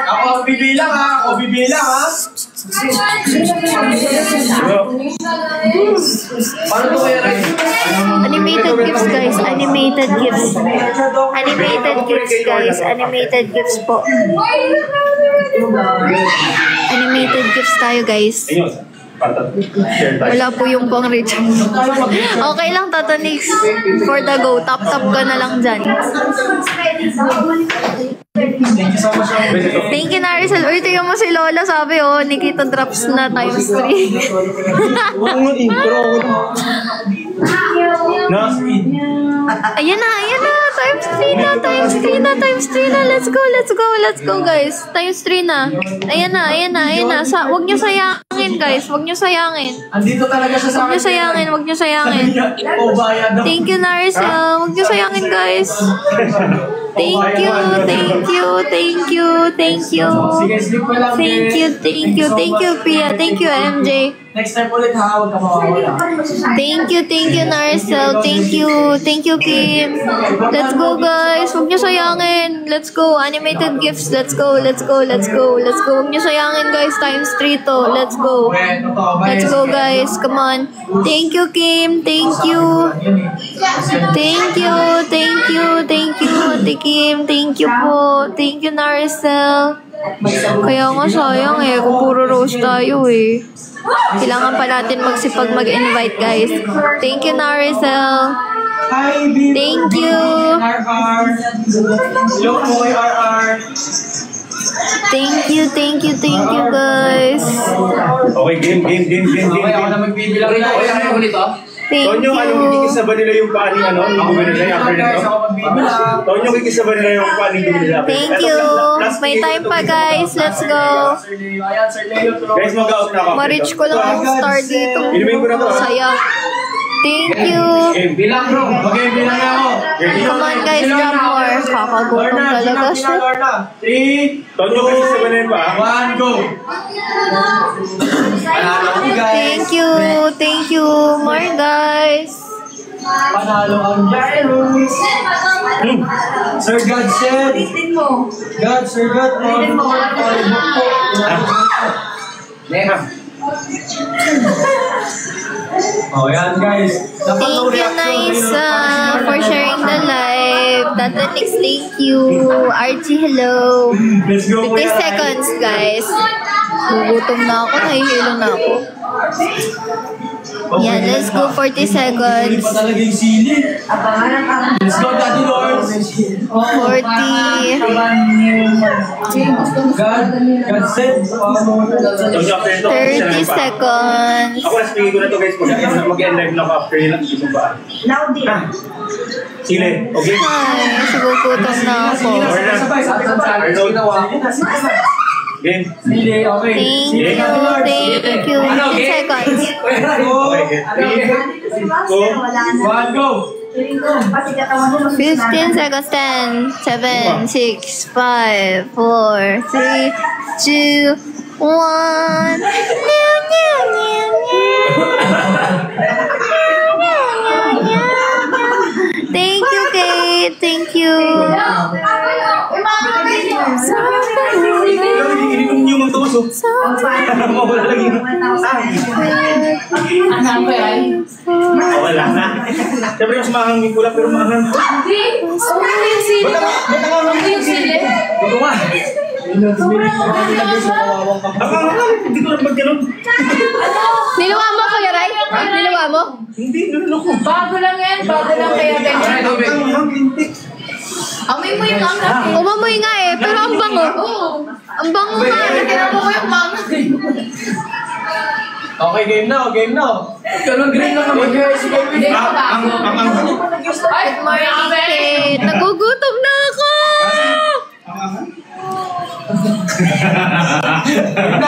Ako bibilang ha. Paano to Kuya Ray? Animated gifts, guys. Animated gifts. Animated gifts, guys. Animated gifts po. Animated gifts tayo, guys. Wala po yung pang recharge. Okay lang, Tatanix. For the go. Tap ka na lang dyan. Thank you so much. Thank you, Narisel. Uy, tingnan mo si Lola. Sabi, Nikita drops na times 3. Ayan na. Times 3 na. Let's go, guys. Times 3 na. Ayan na. Huwag nyo sayangin, guys. Huwag nyo sayangin. Andito talaga siya sa akin. Huwag nyo sayangin. Thank you, Narisel. Huwag nyo sayangin, guys. Thank you. Sige, sleep ko lang. Thank you, Pia. Thank you, MJ. Next time ulit ha, huwag ka mawawala. Thank you, Narcel. Thank you, Kim. Let's go, guys. Huwag nyo sayangin. Let's go. Animated gifts. Let's go. Huwag nyo sayangin, guys. Times 3 to. Let's go. Let's go, guys. Come on. Thank you, Kim. Thank you, Ate Kim. Thank you po. Thank you, Narcel. Kaya nga sayang kung puro rose tayo Kailangan pa natin magsipag mag-invite, guys. Thank you, Narcel. Thank you. Hello po, RR. Thank you, guys. Okay, game. Okay, ako na magbibilang na. Okay, ako nito. Thank Tonyo, you. kikisa ba nila yung paaning nila after nito? Tonyo, kikisa ba nila yung paaning nila? Thank you. May time pa, guys. Let's go. Guys, mag-out na ako. Ma-reach ko lang ang star dito. Inumin ko na to. Saya. Thank you. Bilang bro. Okay, bilang na ako. Come on, guys. Drop more. Kakagutom talaga siya. 3, Tonyo, kikisa ba nila yung paa? 1, go. Panalo ko, guys. Thank you. More, guys. Panalo ang Jairus. Sir God said. Sir God. Oh, yan guys. Thank you, Naisa, for sharing the live. Tatanix, thank you. Archie, hello. Let's go. 50 seconds, guys. Gugutom na ako, nahihilo na ako. Yan, let's go 40 seconds. Pa talaga yung sili. Let's go, Daddy Lords. God said. 30 seconds. Ako last speaker ko na to guys. Mag-end live na ako after nila. Now, din. Sile, okay? Ay, sigugutom na ako. Arnold. Game. Thank you. 15 seconds. Okay, 3, 2, 1, go! 15 seconds. 10, 7, 6, 5, 4, 3, 2, 1. Thank you, Kate. Thank you. yung magtuso. Mawala lagi. Wala na. Siyempre mas mahangin ko lang pero mahangin. Ito nga. Hindi ko lang magkaroon. Niluwa mo, Kuya Ray? Niluwa mo? Hindi, nalulok ko. Bago lang yan. Bago lang kaya ganyan. Amoy mo yung mga. Umamoy nga eh, pero ang bango. Ang bango nga. Tinamo ko yung mga. Okay, game na. Ganun green lang naman. Hindi ko bago. Ay, Kate, nagugutom na ako.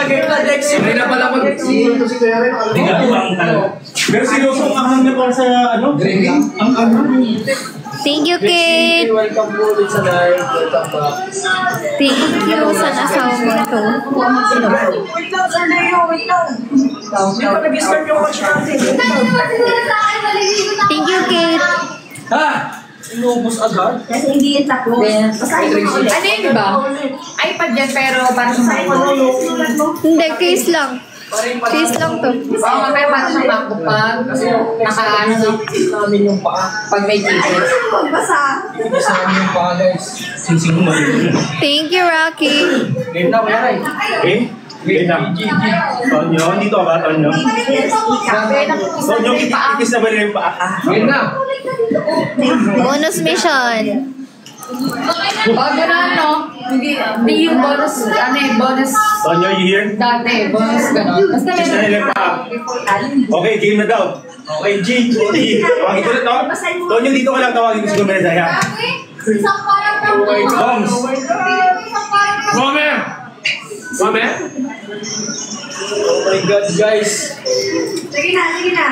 Game na, Dex. Hindi na pala mag... Pero seryoso ang ahang na para sa ano? Ang Thank you, Kate. Welcome po ulit sa live. Welcome back. Thank you sa nasaw mo ito. Wait lang, Sandayo, wait lang. Hindi pa nag-start yung watch natin. Thank you, Kate. Ha? Inubos agad? Kasi hindi yung tatlo. Basahin mo ulit. ano yun ba? iPad yan pero parang Basahin mo ulit. Hindi, case lang. Case lang to. Oo, may parang siyang MacBook pa. Naka-ano na. Namin yung paa. Pag may ticket. Basa. Ibigis namin yung paa, guys. Sing mo. Thank you, Rocky. Game na, Kuya Ray. Okay? Wait lang. Tonyo, dito ka ba, Tonyo? Tonyo, kikis na ba rin yung paa? Game na. Bonus mission. Bago na ano, hindi yung bonus, bonus Tonyo, you here? dati, bonus gano'n. Basta Kikis na nila yung paa. Okay, game na daw. Okay, G. Tawagin ko na to. Tonyo, dito ka lang tawagin ko si Gomez. Bombs. Gomer! Gomer? Oh my God, guys. Sige na.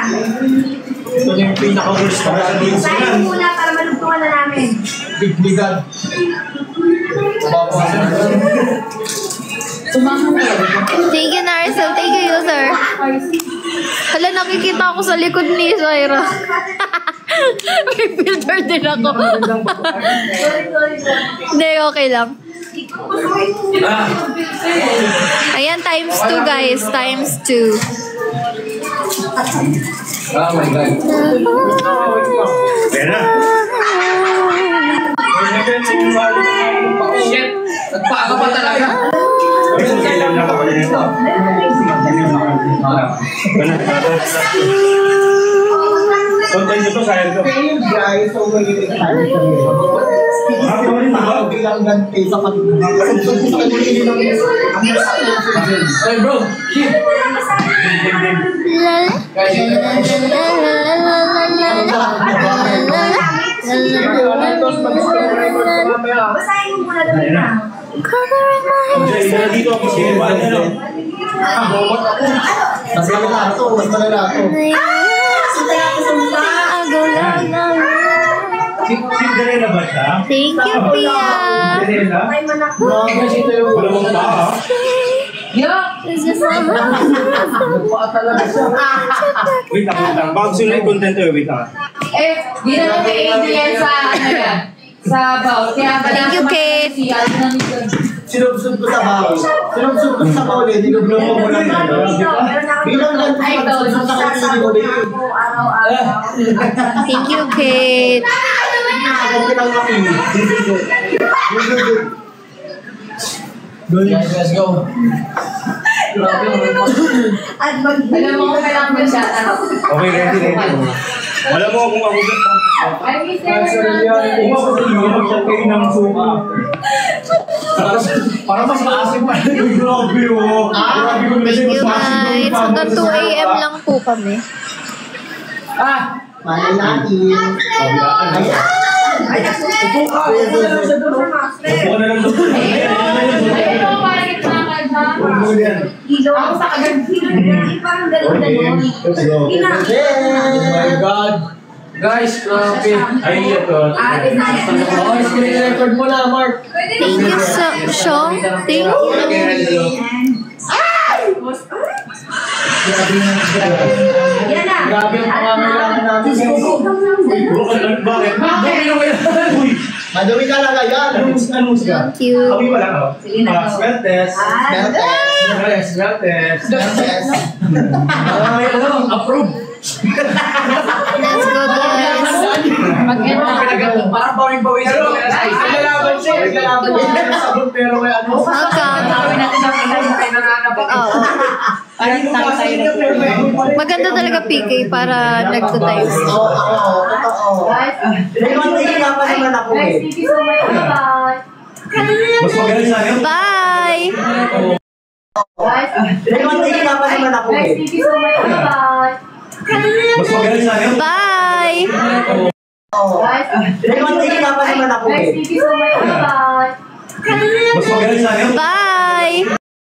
Ito yung pinaka-worst na natin. Basahin muna para malugtungan na namin. Bigbigan. Thank you, Narcel. Thank you, user. Hala, nakikita ako sa likod ni Zaira. May filter din ako. Hindi, okay lang. Ayan, times 2 guys. Times 2. Oh my God. Kaya na. Shit! Nagpaka pa talaga. Okay lang na ako nito. Content nyo to, sayang to. Guys, so magiging tayo sa bilang ganti sa Hey bro, shit! Basahin mo muna dali na. Dito ako sige ba ano? mas malala to. Cinderella ba siya? Thank you, Pia. Cinderella? May manak. Wala mong paa. Wait lang. Baka gusto nila yung content to. Wait lang. Di na lang may ADN sa ano yan. Sa bawal. Kaya Thank you, Kate. Sinubsub ko sa bawo. Dinublo mo mo lang. Bilang ganti Ay, ito. sa kanila mo din. Araw-araw. Thank you, Kate. Let's go. At mag- Alam mo kung kailangan mo siya. Okay, ready. Alam mo kung ako I miss Kung ako sa inyo, mag-chat kayo ng suka after. Para mas maasim pa. Grabe oh. Grabe ko na Thank you guys. Hanggang 2 AM lang po kami. Malay natin. Ay, upo ka. Upo na lang sa dulo. Upo na lang doon. Ako sa agad. Parang ganun-ganun. Oh my God. Guys, grabe. Ay, ito. Okay, screen record mo na, Mark. Thank you so Sean. Thank you. Yan na. Grabe ang pangangailangan natin. Bakit? Uy! Madumi talaga yan. Anong siya? Thank you. Kami wala ka. Sige na. Smell test. Smell test. Smell test. Smell test. Approve. Let's go guys. Parang pawing-pawing sa mga naglalaban siya. Naglalaban siya ng sabon pero may ano. Welcome. Oo. Maganda talaga PK para nagtutimes. Oo. Nagtitigil pa naman ako eh. Thank you so much. Bye-bye. Mas magaling sa akin. Bye! Nagtitigil pa naman ako eh. Thank you so much. Bye-bye. Mas magaling sa akin. Bye! Nagtitigil pa naman ako eh. Thank you so much. Bye-bye. Mas magaling sa akin. Bye!